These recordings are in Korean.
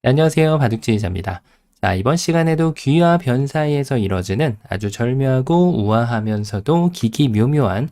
네, 안녕하세요. 바둑지휘자입니다. 자, 이번 시간에도 귀와 변 사이에서 이뤄지는 아주 절묘하고 우아하면서도 기기묘묘한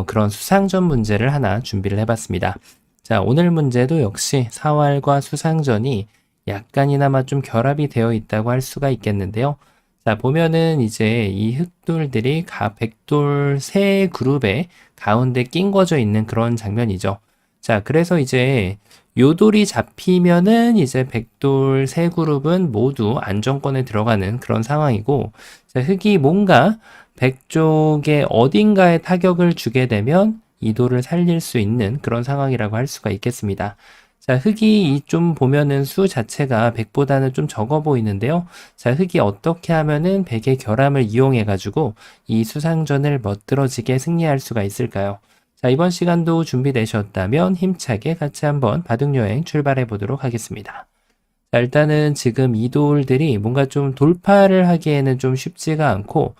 그런 수상전 문제를 하나 준비를 해봤습니다. 자, 오늘 문제도 역시 사활과 수상전이 약간이나마 좀 결합이 되어 있다고 할 수가 있겠는데요. 자, 보면은 이제 이 흑돌들이 백돌 세 그룹에 가운데 낀거져 있는 그런 장면이죠. 자, 그래서 이제 요 돌이 잡히면은 이제 백돌 세 그룹은 모두 안정권에 들어가는 그런 상황이고, 자, 흑이 뭔가 백쪽의 어딘가에 타격을 주게 되면 이 돌을 살릴 수 있는 그런 상황이라고 할 수가 있겠습니다. 자, 흑이 이 좀 보면은 수 자체가 백보다는 좀 적어 보이는데요. 자, 흑이 어떻게 하면은 백의 결함을 이용해 가지고 이 수상전을 멋들어지게 승리할 수가 있을까요? 자, 이번 시간도 준비되셨다면 힘차게 같이 한번 바둑여행 출발해 보도록 하겠습니다. 자, 일단은 지금 이 돌들이 뭔가 좀 돌파를 하기에는 좀 쉽지가 않고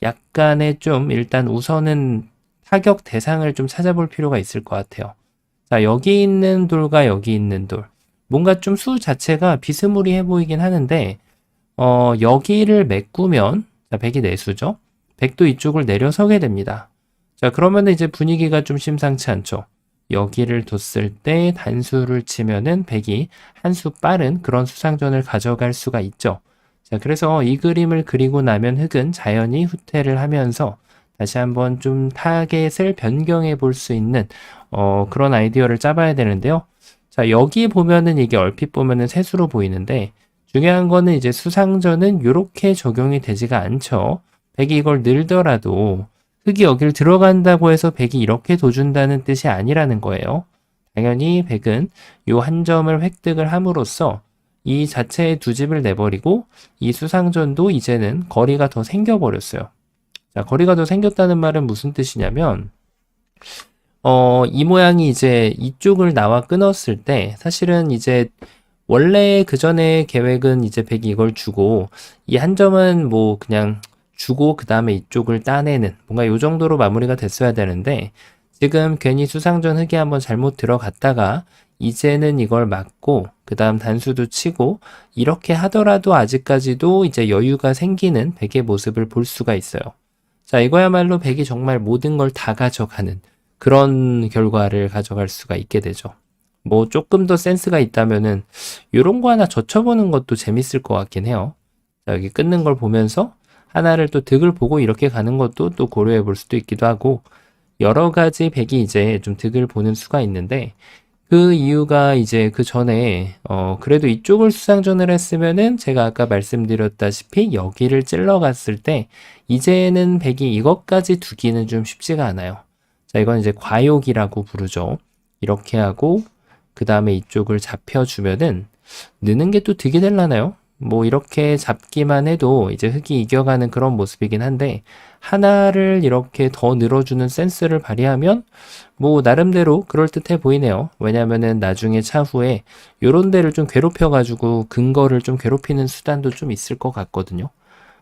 약간의 좀 일단 우선은 타격 대상을 좀 찾아볼 필요가 있을 것 같아요. 자, 여기 있는 돌과 여기 있는 돌. 뭔가 좀 수 자체가 비스무리해 보이긴 하는데, 여기를 메꾸면, 자, 백이 내수죠? 백도 이쪽을 내려서게 됩니다. 자, 그러면 이제 분위기가 좀 심상치 않죠. 여기를 뒀을 때 단수를 치면은 백이 한 수 빠른 그런 수상전을 가져갈 수가 있죠. 자, 그래서 이 그림을 그리고 나면 흑은 자연히 후퇴를 하면서 다시 한번 좀 타겟을 변경해 볼 수 있는 그런 아이디어를 짜봐야 되는데요. 자, 여기 보면은 이게 얼핏 보면은 세수로 보이는데 중요한 거는 이제 수상전은 이렇게 적용이 되지가 않죠. 백이 이걸 늘더라도 흑이 여기를 들어간다고 해서 백이 이렇게 둬준다는 뜻이 아니라는 거예요. 당연히 백은 요 한 점을 획득을 함으로써 이 자체의 두 집을 내버리고 이 수상전도 이제는 거리가 더 생겨버렸어요. 자, 거리가 더 생겼다는 말은 무슨 뜻이냐면 이 모양이 이제 이쪽을 나와 끊었을 때 사실은 이제 원래 그 전에 계획은 이제 백이 이걸 주고 이 한 점은 뭐 그냥 주고 그 다음에 이쪽을 따내는 뭔가 요 정도로 마무리가 됐어야 되는데 지금 괜히 수상전 흑이 한번 잘못 들어갔다가 이제는 이걸 막고 그 다음 단수도 치고 이렇게 하더라도 아직까지도 이제 여유가 생기는 백의 모습을 볼 수가 있어요. 자, 이거야말로 백이 정말 모든 걸 다 가져가는 그런 결과를 가져갈 수가 있게 되죠. 뭐 조금 더 센스가 있다면은 요런 거 하나 젖혀보는 것도 재밌을 것 같긴 해요. 자, 여기 끊는 걸 보면서 하나를 또 득을 보고 이렇게 가는 것도 또 고려해 볼 수도 있기도 하고 여러 가지 백이 이제 좀 득을 보는 수가 있는데 그 이유가 이제 그 전에 그래도 이쪽을 수상전을 했으면은 제가 아까 말씀드렸다시피 여기를 찔러 갔을 때 이제는 백이 이것까지 두기는 좀 쉽지가 않아요. 자, 이건 이제 과욕이라고 부르죠. 이렇게 하고 그 다음에 이쪽을 잡혀주면은 느는 게 또 득이 될라나요? 뭐 이렇게 잡기만 해도 이제 흑이 이겨가는 그런 모습이긴 한데 하나를 이렇게 더 늘어주는 센스를 발휘하면 뭐 나름대로 그럴듯해 보이네요. 왜냐면은 나중에 차후에 요런 데를 좀 괴롭혀가지고 근거를 좀 괴롭히는 수단도 좀 있을 것 같거든요.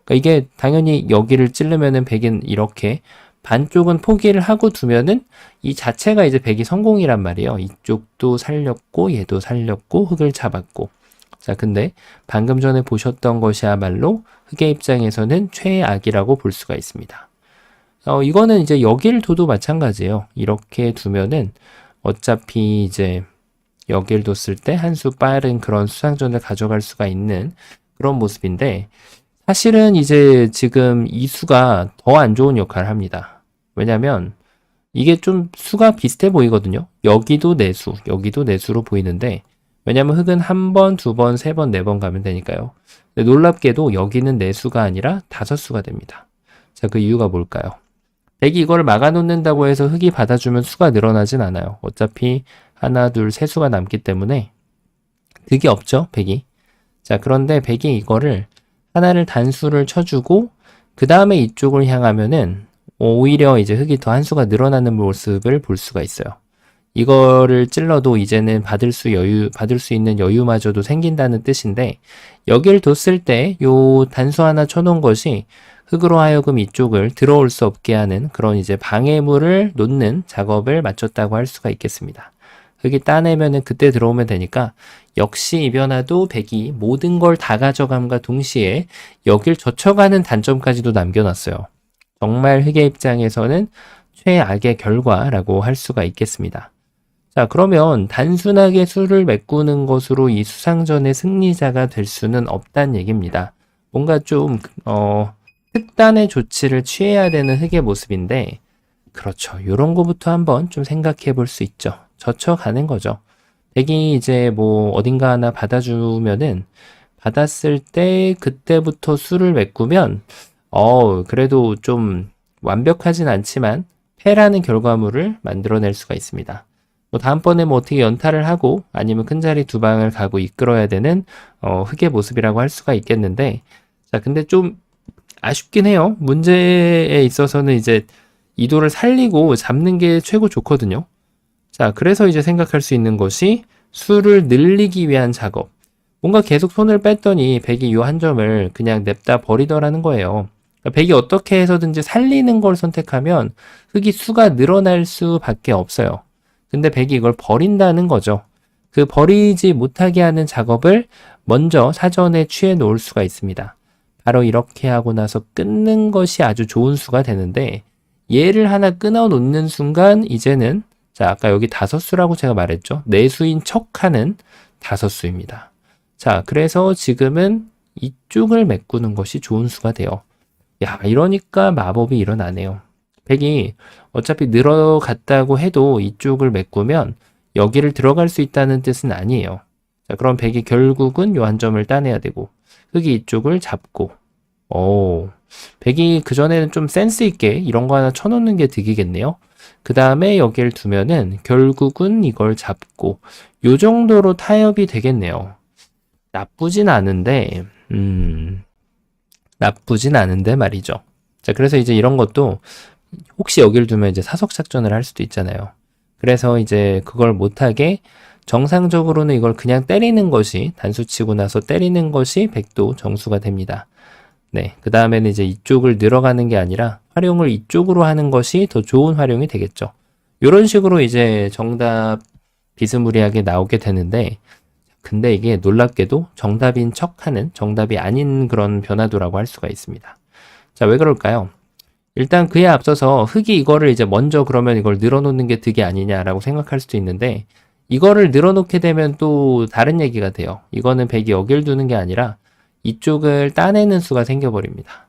그러니까 이게 당연히 여기를 찌르면은 백인 이렇게 반쪽은 포기를 하고 두면은 이 자체가 이제 백이 성공이란 말이에요. 이쪽도 살렸고 얘도 살렸고 흑을 잡았고. 자, 근데 방금 전에 보셨던 것이야말로 흑의 입장에서는 최악이라고 볼 수가 있습니다. 이거는 이제 여기를 둬도 마찬가지예요. 이렇게 두면은 어차피 이제 여기를 뒀을 때 한 수 빠른 그런 수상전을 가져갈 수가 있는 그런 모습인데 사실은 이제 지금 이 수가 더 안 좋은 역할을 합니다. 왜냐면 이게 좀 수가 비슷해 보이거든요. 여기도 내수, 여기도 내수로 보이는데 왜냐면 흑은 한 번, 두 번, 세 번, 네 번 가면 되니까요. 근데 놀랍게도 여기는 내수가 아니라 다섯 수가 됩니다. 자, 그 이유가 뭘까요? 백이 이거를 막아놓는다고 해서 흑이 받아주면 수가 늘어나진 않아요. 어차피 하나, 둘, 세 수가 남기 때문에 득이 없죠, 백이. 자, 그런데 백이 이거를 하나를 단수를 쳐주고 그 다음에 이쪽을 향하면은 오히려 이제 흑이 더 한 수가 늘어나는 모습을 볼 수가 있어요. 이거를 찔러도 이제는 받을 수 있는 여유마저도 생긴다는 뜻인데, 여길 뒀을 때 요 단수 하나 쳐놓은 것이 흙으로 하여금 이쪽을 들어올 수 없게 하는 그런 이제 방해물을 놓는 작업을 마쳤다고 할 수가 있겠습니다. 흙이 따내면은 그때 들어오면 되니까 역시 이 변화도 백이 모든 걸 다 가져감과 동시에 여길 젖혀가는 단점까지도 남겨놨어요. 정말 흙의 입장에서는 최악의 결과라고 할 수가 있겠습니다. 자, 그러면 단순하게 수를 메꾸는 것으로 이 수상전의 승리자가 될 수는 없다는 얘기입니다. 뭔가 좀 특단의 조치를 취해야 되는 흙의 모습인데, 그렇죠. 이런 거부터 한번 좀 생각해 볼 수 있죠. 젖혀가는 거죠. 백이 이제 뭐 어딘가 하나 받아주면은 받았을 때 그때부터 수를 메꾸면 그래도 좀 완벽하진 않지만 패라는 결과물을 만들어낼 수가 있습니다. 뭐 다음번에 뭐 어떻게 연타를 하고 아니면 큰 자리 두 방을 가고 이끌어야 되는 흙의 모습이라고 할 수가 있겠는데, 자, 근데 좀 아쉽긴 해요. 문제에 있어서는 이제 이도를 살리고 잡는 게 최고 좋거든요. 자, 그래서 이제 생각할 수 있는 것이 수를 늘리기 위한 작업. 뭔가 계속 손을 뺐더니 백이 이 한 점을 그냥 냅다 버리더라는 거예요. 그러니까 백이 어떻게 해서든지 살리는 걸 선택하면 흙이 수가 늘어날 수밖에 없어요. 근데 백이 이걸 버린다는 거죠. 그 버리지 못하게 하는 작업을 먼저 사전에 취해 놓을 수가 있습니다. 바로 이렇게 하고 나서 끊는 것이 아주 좋은 수가 되는데, 얘를 하나 끊어 놓는 순간 이제는, 자, 아까 여기 다섯수라고 제가 말했죠. 내수인 척하는 다섯수입니다. 자, 그래서 지금은 이쪽을 메꾸는 것이 좋은 수가 돼요. 야, 이러니까 마법이 일어나네요. 백이 어차피 늘어갔다고 해도 이쪽을 메꾸면 여기를 들어갈 수 있다는 뜻은 아니에요. 자, 그럼 백이 결국은 요 한 점을 따내야 되고, 흙이 이쪽을 잡고, 백이 그전에는 좀 센스 있게 이런 거 하나 쳐놓는 게 득이겠네요. 그 다음에 여기를 두면은 결국은 이걸 잡고, 요 정도로 타협이 되겠네요. 나쁘진 않은데 말이죠. 자, 그래서 이제 이런 것도 혹시 여기를 두면 이제 사석 작전을 할 수도 있잖아요. 그래서 이제 그걸 못하게 정상적으로는 이걸 그냥 때리는 것이, 단수 치고 나서 때리는 것이 백도 정수가 됩니다. 네, 그 다음에는 이제 이쪽을 늘어가는 게 아니라 활용을 이쪽으로 하는 것이 더 좋은 활용이 되겠죠. 이런 식으로 이제 정답 비스무리하게 나오게 되는데, 근데 이게 놀랍게도 정답인 척하는, 정답이 아닌 그런 변화도라고 할 수가 있습니다. 자, 왜 그럴까요? 일단 그에 앞서서 흙이 이거를 이제 먼저 그러면 이걸 늘어놓는 게 득이 아니냐라고 생각할 수도 있는데, 이거를 늘어놓게 되면 또 다른 얘기가 돼요. 이거는 백이 여길 두는 게 아니라 이쪽을 따내는 수가 생겨버립니다.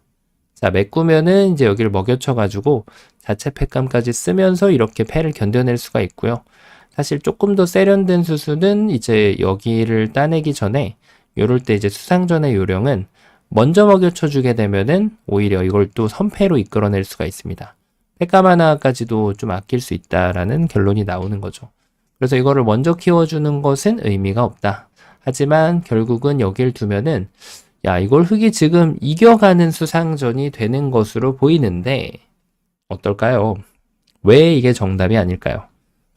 자, 메꾸면은 이제 여기를 먹여쳐가지고 자체 패감까지 쓰면서 이렇게 패를 견뎌낼 수가 있고요. 사실 조금 더 세련된 수수는 이제 여기를 따내기 전에, 요럴 때 이제 수상전의 요령은 먼저 먹여쳐주게 되면은 오히려 이걸 또 선패로 이끌어낼 수가 있습니다. 패감 하나까지도 좀 아낄 수 있다라는 결론이 나오는 거죠. 그래서 이거를 먼저 키워주는 것은 의미가 없다. 하지만 결국은 여길 두면은, 야, 이걸 흙이 지금 이겨가는 수상전이 되는 것으로 보이는데, 어떨까요? 왜 이게 정답이 아닐까요?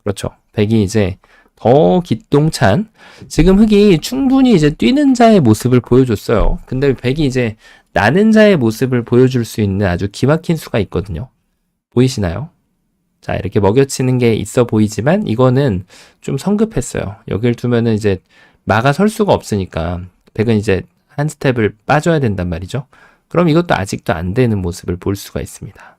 그렇죠. 백이 이제 더 기똥찬, 지금 흙이 충분히 이제 뛰는 자의 모습을 보여줬어요. 근데 백이 이제 나는 자의 모습을 보여줄 수 있는 아주 기막힌 수가 있거든요. 보이시나요? 자, 이렇게 먹여치는 게 있어 보이지만 이거는 좀 성급했어요. 여길 두면은 이제 막아설 수가 없으니까 백은 이제 한 스텝을 빠져야 된단 말이죠. 그럼 이것도 아직도 안 되는 모습을 볼 수가 있습니다.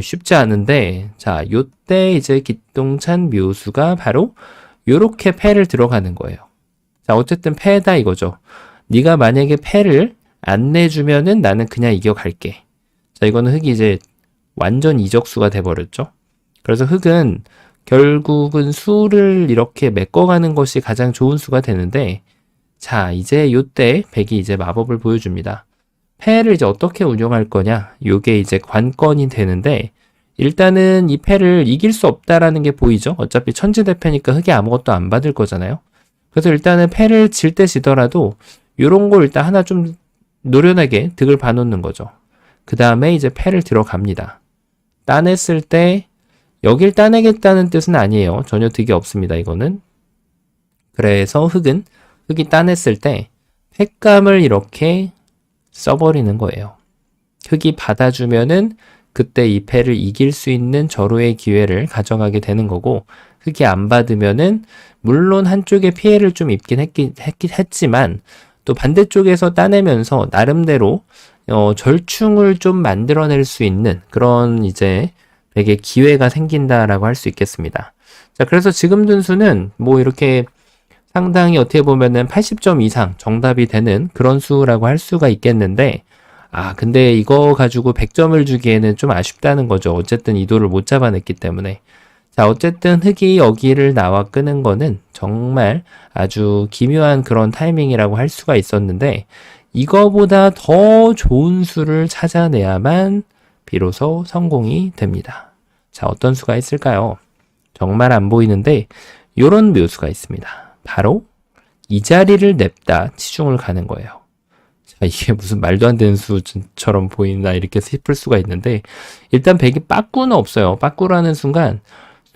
쉽지 않은데, 자, 요때 이제 기똥찬 묘수가 바로 요렇게 패를 들어가는 거예요. 자, 어쨌든 패다 이거죠. 네가 만약에 패를 안 내주면은 나는 그냥 이겨갈게. 자, 이거는 흙이 이제 완전 이적수가 돼버렸죠. 그래서 흙은 결국은 수를 이렇게 메꿔가는 것이 가장 좋은 수가 되는데, 자, 이제 요때 백이 이제 마법을 보여줍니다. 패를 이제 어떻게 운영할 거냐, 요게 이제 관건이 되는데, 일단은 이 패를 이길 수 없다라는 게 보이죠. 어차피 천지대패니까 흙이 아무것도 안 받을 거잖아요. 그래서 일단은 패를 질 때 지더라도 요런 거 일단 하나 좀 노련하게 득을 봐놓는 거죠. 그 다음에 이제 패를 들어갑니다. 따냈을 때 여길 따내겠다는 뜻은 아니에요. 전혀 득이 없습니다. 이거는. 그래서 흙이 따냈을 때 패감을 이렇게 써버리는 거예요. 흙이 받아주면은 그때 이 패를 이길 수 있는 절호의 기회를 가져가게 되는 거고, 흙이 안 받으면은 물론 한쪽에 피해를 좀 입긴 했지만 또 반대쪽에서 따내면서 나름대로 절충을 좀 만들어낼 수 있는 그런 이제 되게 기회가 생긴다라고 할 수 있겠습니다. 자, 그래서 지금 둔수는 뭐 이렇게 상당히 어떻게 보면은 80점 이상 정답이 되는 그런 수라고 할 수가 있겠는데, 근데 이거 가지고 100점을 주기에는 좀 아쉽다는 거죠. 어쨌든 이도를 못 잡아냈기 때문에. 자, 어쨌든 흙이 여기를 나와 끄는 거는 정말 아주 기묘한 그런 타이밍이라고 할 수가 있었는데, 이거보다 더 좋은 수를 찾아내야만 비로소 성공이 됩니다. 자, 어떤 수가 있을까요? 정말 안 보이는데, 요런 묘수가 있습니다. 바로 이 자리를 냅다 치중을 가는 거예요. 자, 이게 무슨 말도 안 되는 수처럼 보이나 이렇게 싶을 수가 있는데, 일단 백이 빠꾸는 없어요. 빠꾸라는 순간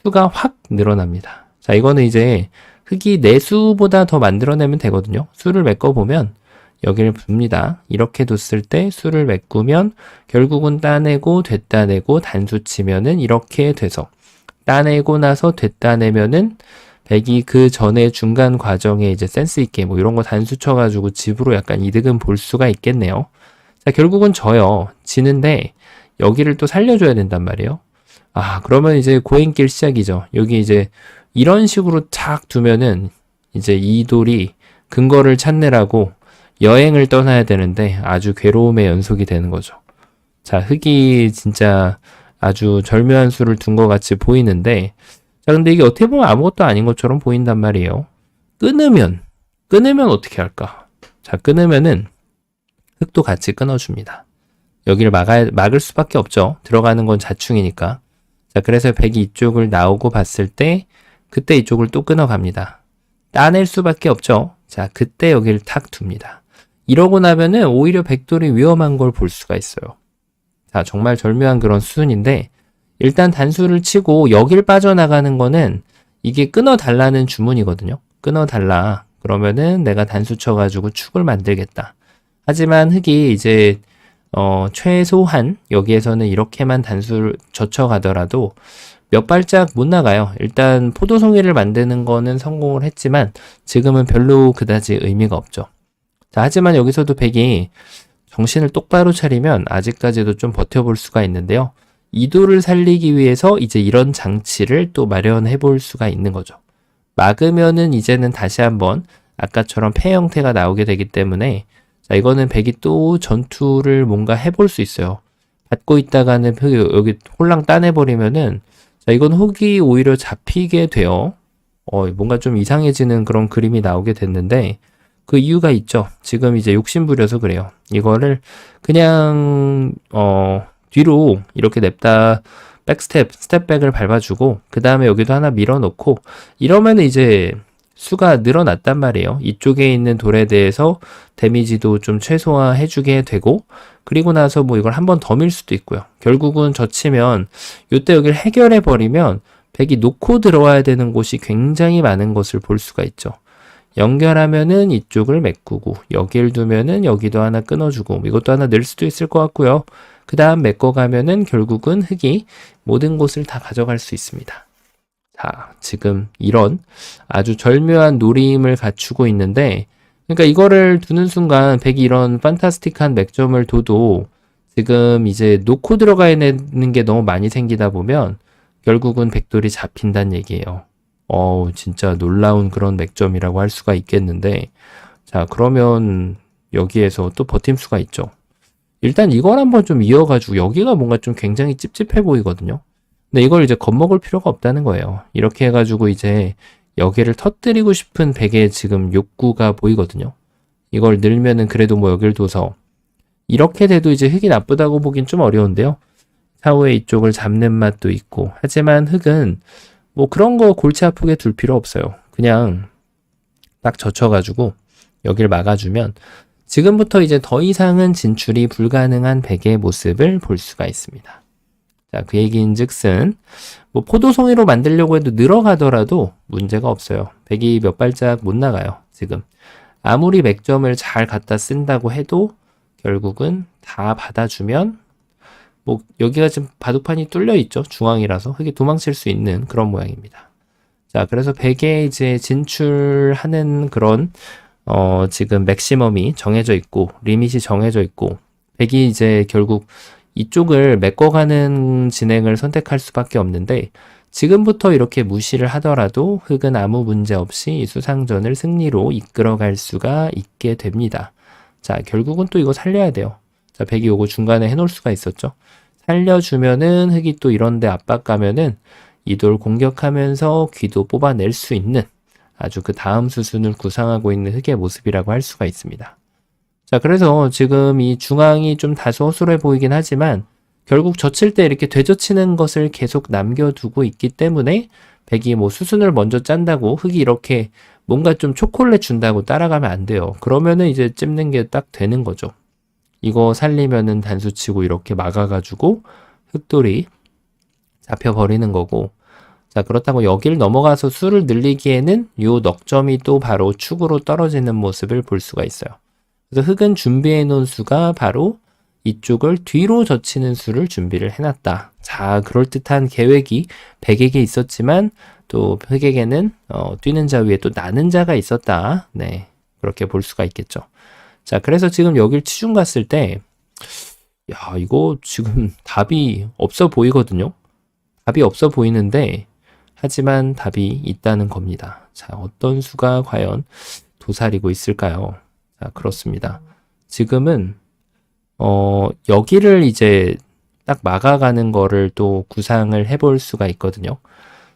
수가 확 늘어납니다. 자, 이거는 이제 흙이 내 수보다 더 만들어내면 되거든요. 수를 메꿔보면 여기를 둡니다. 이렇게 뒀을 때 수를 메꾸면 결국은 따내고 됐다내고 단수 치면은 이렇게 돼서 따내고 나서 됐다내면은 백이 그 전에 중간 과정에 이제 센스 있게 뭐 이런 거 단수 쳐가지고 집으로 약간 이득은 볼 수가 있겠네요. 자, 결국은 져요. 지는데 여기를 또 살려줘야 된단 말이에요. 그러면 이제 고행길 시작이죠. 여기 이제 이런 식으로 착 두면은 이제 이 돌이 근거를 찾느라고 여행을 떠나야 되는데 아주 괴로움의 연속이 되는 거죠. 자, 흙이 진짜 아주 절묘한 수를 둔 것 같이 보이는데, 자, 근데 이게 어떻게 보면 아무것도 아닌 것처럼 보인단 말이에요. 끊으면 어떻게 할까? 자, 끊으면은 흙도 같이 끊어줍니다. 여기를 막을 수밖에 없죠. 들어가는 건 자충이니까. 자, 그래서 백이 이쪽을 나오고 봤을 때, 그때 이쪽을 또 끊어갑니다. 따낼 수밖에 없죠. 자, 그때 여기를 탁 둡니다. 이러고 나면은 오히려 백돌이 위험한 걸 볼 수가 있어요. 자, 정말 절묘한 그런 수순인데, 일단 단수를 치고 여길 빠져나가는 거는 이게 끊어달라는 주문이거든요. 끊어달라. 그러면은 내가 단수 쳐가지고 축을 만들겠다. 하지만 흙이 이제 최소한 여기에서는 이렇게만 단수를 젖혀가더라도 몇 발짝 못 나가요. 일단 포도송이를 만드는 거는 성공을 했지만 지금은 별로 그다지 의미가 없죠. 자, 하지만 여기서도 백이 정신을 똑바로 차리면 아직까지도 좀 버텨볼 수가 있는데요. 이도를 살리기 위해서 이제 이런 장치를 또 마련해 볼 수가 있는 거죠. 막으면은 이제는 다시 한번 아까처럼 패 형태가 나오게 되기 때문에, 자, 이거는 백이 또 전투를 뭔가 해볼 수 있어요. 받고 있다가는 여기 홀랑 따내버리면은, 자, 이건 흙이 오히려 잡히게 돼요. 뭔가 좀 이상해지는 그런 그림이 나오게 됐는데, 그 이유가 있죠. 지금 이제 욕심부려서 그래요. 이거를 그냥 뒤로 이렇게 냅다 스텝백을 밟아주고 그 다음에 여기도 하나 밀어놓고 이러면 이제 수가 늘어났단 말이에요. 이쪽에 있는 돌에 대해서 데미지도 좀 최소화해주게 되고, 그리고 나서 뭐 이걸 한 번 더 밀 수도 있고요. 결국은 젖히면 이때 여기를 해결해버리면 백이 놓고 들어와야 되는 곳이 굉장히 많은 것을 볼 수가 있죠. 연결하면은 이쪽을 메꾸고 여길 두면은 여기도 하나 끊어주고 이것도 하나 늘 수도 있을 것 같고요. 그 다음 메꿔가면은 결국은 흙이 모든 곳을 다 가져갈 수 있습니다. 자, 지금 이런 아주 절묘한 노림을 갖추고 있는데, 그러니까 이거를 두는 순간 백이 이런 판타스틱한 맥점을 둬도 지금 이제 놓고 들어가야 되는 게 너무 많이 생기다 보면 결국은 백돌이 잡힌다는 얘기예요. 진짜 놀라운 그런 맥점이라고 할 수가 있겠는데, 자, 그러면 여기에서 또 버팀 수가 있죠. 일단 이걸 한번 좀 이어가지고 여기가 뭔가 좀 굉장히 찝찝해 보이거든요. 근데 이걸 이제 겁먹을 필요가 없다는 거예요. 이렇게 해가지고 이제 여기를 터뜨리고 싶은 백의 지금 욕구가 보이거든요. 이걸 늘면은 그래도 뭐 여길 둬서 이렇게 돼도 이제 흙이 나쁘다고 보긴 좀 어려운데요. 차후에 이쪽을 잡는 맛도 있고, 하지만 흙은 뭐 그런 거 골치 아프게 둘 필요 없어요. 그냥 딱 젖혀가지고 여기를 막아주면 지금부터 이제 더 이상은 진출이 불가능한 백의 모습을 볼 수가 있습니다. 자, 그 얘기인 즉슨 뭐 포도송이로 만들려고 해도 늘어가더라도 문제가 없어요. 백이 몇 발짝 못 나가요. 지금 아무리 맥점을 잘 갖다 쓴다고 해도 결국은 다 받아주면 뭐 여기가 지금 바둑판이 뚫려 있죠. 중앙이라서 흙이 도망칠 수 있는 그런 모양입니다. 자, 그래서 100에 이제 진출하는 그런 지금 맥시멈이 정해져 있고 리밋이 정해져 있고 100이 이제 결국 이쪽을 메꿔가는 진행을 선택할 수밖에 없는데 지금부터 이렇게 무시를 하더라도 흑은 아무 문제 없이 이 수상전을 승리로 이끌어갈 수가 있게 됩니다. 자, 결국은 또 이거 살려야 돼요. 자, 100이 요거 중간에 해놓을 수가 있었죠. 살려주면은 흑이 또 이런데 압박 가면은 이돌 공격하면서 귀도 뽑아낼 수 있는 아주 그 다음 수순을 구상하고 있는 흑의 모습이라고 할 수가 있습니다. 자, 그래서 지금 이 중앙이 좀 다소 허술해 보이긴 하지만 결국 젖힐 때 이렇게 되젖히는 것을 계속 남겨두고 있기 때문에 100이 뭐 수순을 먼저 짠다고 흑이 이렇게 뭔가 좀 초콜릿 준다고 따라가면 안 돼요. 그러면은 이제 찝는 게 딱 되는 거죠. 이거 살리면은 단수치고 이렇게 막아가지고 흑돌이 잡혀버리는 거고, 자, 그렇다고 여기를 넘어가서 수를 늘리기에는 요 넉점이 또 바로 축으로 떨어지는 모습을 볼 수가 있어요. 그래서 흑은 준비해 놓은 수가 바로 이쪽을 뒤로 젖히는 수를 준비를 해놨다. 자, 그럴듯한 계획이 100에게 있었지만 또 흑에게는 뛰는 자 위에 또 나는 자가 있었다. 네, 그렇게 볼 수가 있겠죠. 자, 그래서 지금 여길 치중 갔을 때 야, 이거 지금 답이 없어 보이거든요. 답이 없어 보이는데 하지만 답이 있다는 겁니다. 자, 어떤 수가 과연 도사리고 있을까요? 자, 그렇습니다. 지금은 여기를 이제 딱 막아가는 거를 또 구상을 해볼 수가 있거든요.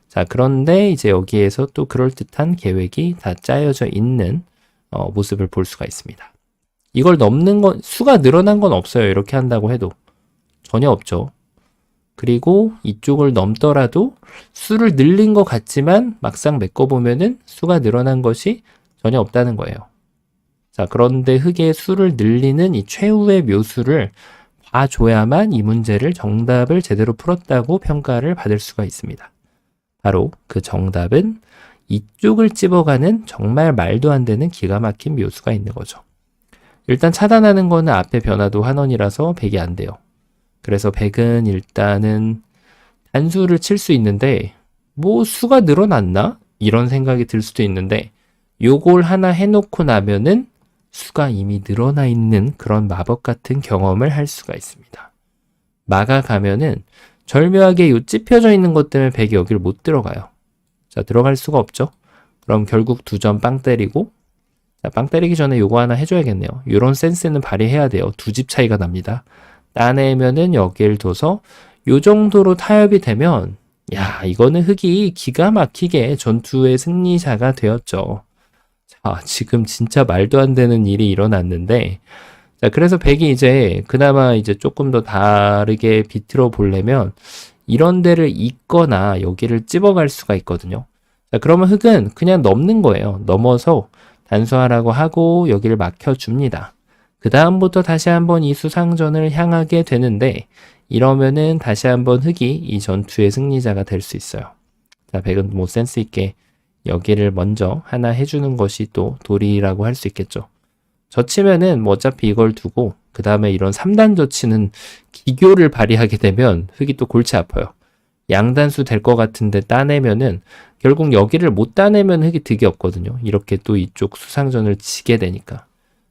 자, 그런데 이제 여기에서 또 그럴듯한 계획이 다 짜여져 있는 모습을 볼 수가 있습니다. 이걸 넘는 건, 수가 늘어난 건 없어요. 이렇게 한다고 해도. 전혀 없죠. 그리고 이쪽을 넘더라도 수를 늘린 것 같지만 막상 메꿔보면은 수가 늘어난 것이 전혀 없다는 거예요. 자, 그런데 흑의 수를 늘리는 이 최후의 묘수를 봐줘야만 이 문제를 정답을 제대로 풀었다고 평가를 받을 수가 있습니다. 바로 그 정답은 이쪽을 찝어가는 정말 말도 안 되는 기가 막힌 묘수가 있는 거죠. 일단 차단하는 거는 앞에 변화도 환원이라서 100이 안 돼요. 그래서 100은 일단은 단수를 칠 수 있는데 뭐 수가 늘어났나? 이런 생각이 들 수도 있는데 요걸 하나 해놓고 나면은 수가 이미 늘어나 있는 그런 마법 같은 경험을 할 수가 있습니다. 막아가면은 절묘하게 요 찝혀져 있는 것 때문에 100이 여기를 못 들어가요. 자, 들어갈 수가 없죠. 그럼 결국 2점 빵 때리고, 자, 빵 때리기 전에 요거 하나 해줘야겠네요. 요런 센스는 발휘해야 돼요. 2집 차이가 납니다. 따내면은 여기를 둬서 요 정도로 타협이 되면 야, 이거는 흑이 기가 막히게 전투의 승리자가 되었죠. 자, 지금 진짜 말도 안 되는 일이 일어났는데, 자, 그래서 100이 이제 그나마 이제 조금 더 다르게 비틀어 보려면 이런 데를 잇거나 여기를 찝어갈 수가 있거든요. 자, 그러면 흑은 그냥 넘는 거예요. 넘어서 단수하라고 하고 여기를 막혀줍니다. 그 다음부터 다시 한번 이 수상전을 향하게 되는데 이러면은 다시 한번 흑이 이 전투의 승리자가 될 수 있어요. 자, 100은 뭐 센스 있게 여기를 먼저 하나 해주는 것이 또 도리라고 할 수 있겠죠. 젖히면은 뭐 어차피 이걸 두고 그 다음에 이런 3단 젖히는 기교를 발휘하게 되면 흑이 또 골치 아파요. 양단수 될 것 같은데 따내면은 결국 여기를 못 따내면 흑이 득이 없거든요. 이렇게 또 이쪽 수상전을 지게 되니까.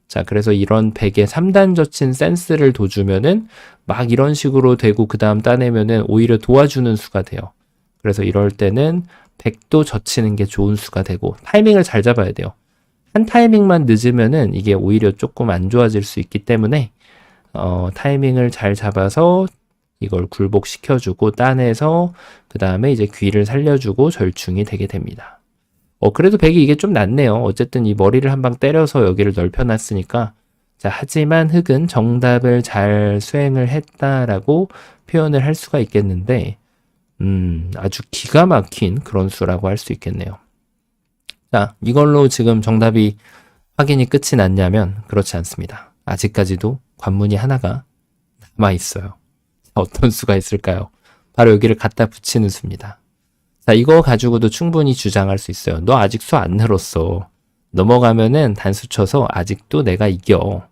자, 그래서 이런 100에 3단 젖힌 센스를 둬주면은 막 이런 식으로 되고 그 다음 따내면은 오히려 도와주는 수가 돼요. 그래서 이럴 때는 100도 젖히는 게 좋은 수가 되고 타이밍을 잘 잡아야 돼요. 한 타이밍만 늦으면은 이게 오히려 조금 안 좋아질 수 있기 때문에 타이밍을 잘 잡아서 이걸 굴복시켜주고 따내서 그 다음에 이제 귀를 살려주고 절충이 되게 됩니다. 그래도 100이 이게 좀 낫네요. 어쨌든 이 머리를 한 방 때려서 여기를 넓혀놨으니까. 자, 하지만 흑은 정답을 잘 수행을 했다라고 표현을 할 수가 있겠는데 아주 기가 막힌 그런 수라고 할 수 있겠네요. 자, 이걸로 지금 정답이 확인이 끝이 났냐면 그렇지 않습니다. 아직까지도 관문이 하나가 남아있어요. 어떤 수가 있을까요? 바로 여기를 갖다 붙이는 수입니다. 자, 이거 가지고도 충분히 주장할 수 있어요. 너 아직 수 안 늘었어. 넘어가면은 단수 쳐서 아직도 내가 이겨.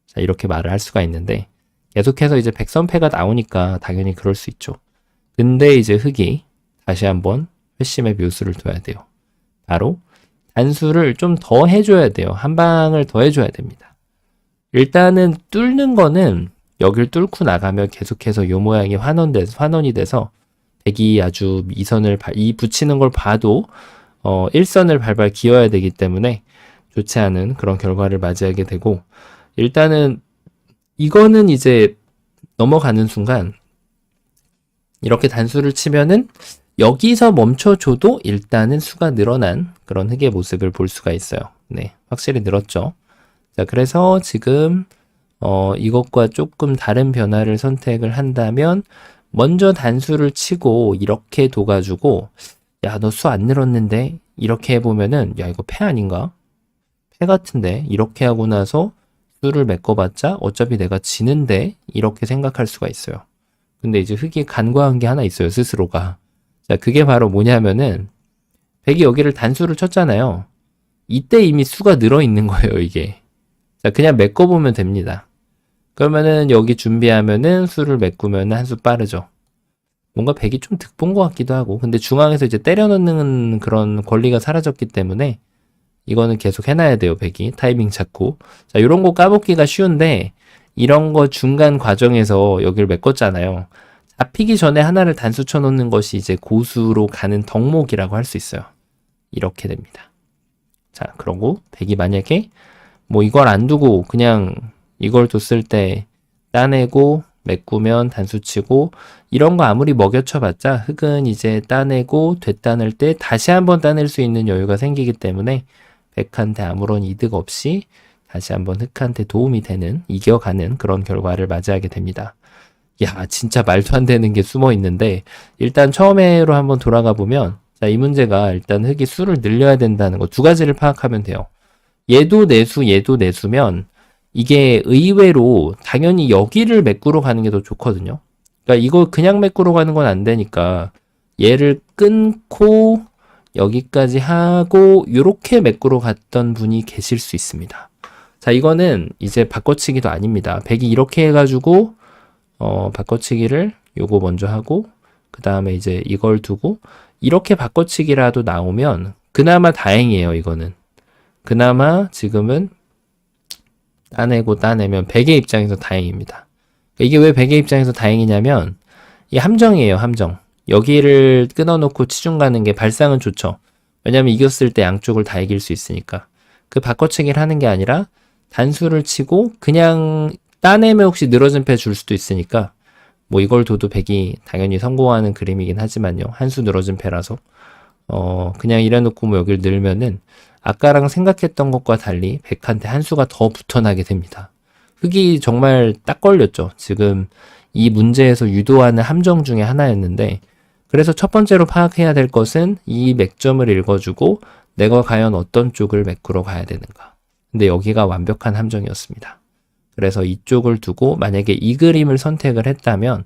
자, 이렇게 말을 할 수가 있는데 계속해서 이제 백선패가 나오니까 당연히 그럴 수 있죠. 근데 이제 흑이 다시 한번 회심의 묘수를 둬야 돼요. 바로 단수를 좀 더 해줘야 돼요. 한 방을 더 해줘야 됩니다. 일단은 뚫는 거는 여길 뚫고 나가면 계속해서 요 모양이 환원이 돼서 백이 아주 이 붙이는 걸 봐도 일선을 발발 기어야 되기 때문에 좋지 않은 그런 결과를 맞이하게 되고, 일단은 이거는 이제 넘어가는 순간 이렇게 단수를 치면은 여기서 멈춰줘도 일단은 수가 늘어난 그런 흙의 모습을 볼 수가 있어요. 네, 확실히 늘었죠. 자, 그래서 지금 이것과 조금 다른 변화를 선택을 한다면 먼저 단수를 치고 이렇게 둬가지고, 야, 너 수 안 늘었는데? 이렇게 해보면은, 야, 이거 패 아닌가? 패 같은데? 이렇게 하고 나서 수를 메꿔봤자 어차피 내가 지는데? 이렇게 생각할 수가 있어요. 근데 이제 흙이 간과한 게 하나 있어요, 스스로가. 자, 그게 바로 뭐냐면은, 백이 여기를 단수를 쳤잖아요. 이때 이미 수가 늘어 있는 거예요, 이게. 자, 그냥 메꿔보면 됩니다. 그러면은 여기 준비하면은 수를 메꾸면 한 수 빠르죠. 뭔가 백이 좀 득본 것 같기도 하고, 근데 중앙에서 이제 때려 넣는 그런 권리가 사라졌기 때문에 이거는 계속 해놔야 돼요, 백이. 타이밍 잡고. 자, 요런 거 까먹기가 쉬운데, 이런 거 중간 과정에서 여기를 메꿨잖아요. 잡히기 전에 하나를 단수 쳐놓는 것이 이제 고수로 가는 덕목이라고 할 수 있어요. 이렇게 됩니다. 자, 그러고 백이 만약에 뭐 이걸 안 두고 그냥 이걸 뒀을 때 따내고 메꾸면 단수 치고, 이런 거 아무리 먹여쳐봤자 흙은 이제 따내고 되따낼 때 다시 한번 따낼 수 있는 여유가 생기기 때문에 백한테 아무런 이득 없이 다시 한번 흙한테 도움이 되는, 이겨가는 그런 결과를 맞이하게 됩니다. 야, 진짜 말도 안 되는 게 숨어 있는데, 일단 처음에로 한번 돌아가 보면, 자, 이 문제가 일단 흙이 수를 늘려야 된다는 거 두 가지를 파악하면 돼요. 얘도 내수, 얘도 내수면 이게 의외로 당연히 여기를 메꾸러 가는 게 더 좋거든요. 그러니까 이거 그냥 메꾸러 가는 건 안 되니까 얘를 끊고 여기까지 하고 요렇게 메꾸러 갔던 분이 계실 수 있습니다. 자, 이거는 이제 바꿔치기도 아닙니다. 백이 이렇게 해가지고 바꿔치기를 요거 먼저 하고 그 다음에 이제 이걸 두고 이렇게 바꿔치기라도 나오면 그나마 다행이에요. 이거는 그나마 지금은 따내면 백의 입장에서 다행입니다. 이게 왜 백의 입장에서 다행이냐면 이 함정이에요. 함정. 여기를 끊어놓고 치중 가는 게 발상은 좋죠. 왜냐면 이겼을 때 양쪽을 다 이길 수 있으니까. 그 바꿔치기를 하는 게 아니라 단수를 치고 그냥 따내면 혹시 늘어진 패 줄 수도 있으니까 뭐 이걸 둬도 백이 당연히 성공하는 그림이긴 하지만요. 한 수 늘어진 패라서 그냥 이래놓고 뭐 여기를 늘면은 아까랑 생각했던 것과 달리 백한테 한 수가 더 붙어나게 됩니다. 흙이 정말 딱 걸렸죠. 지금 이 문제에서 유도하는 함정 중에 하나였는데, 그래서 첫 번째로 파악해야 될 것은 이 맥점을 읽어주고 내가 과연 어떤 쪽을 메꾸러 가야 되는가. 근데 여기가 완벽한 함정이었습니다. 그래서 이쪽을 두고 만약에 이 그림을 선택을 했다면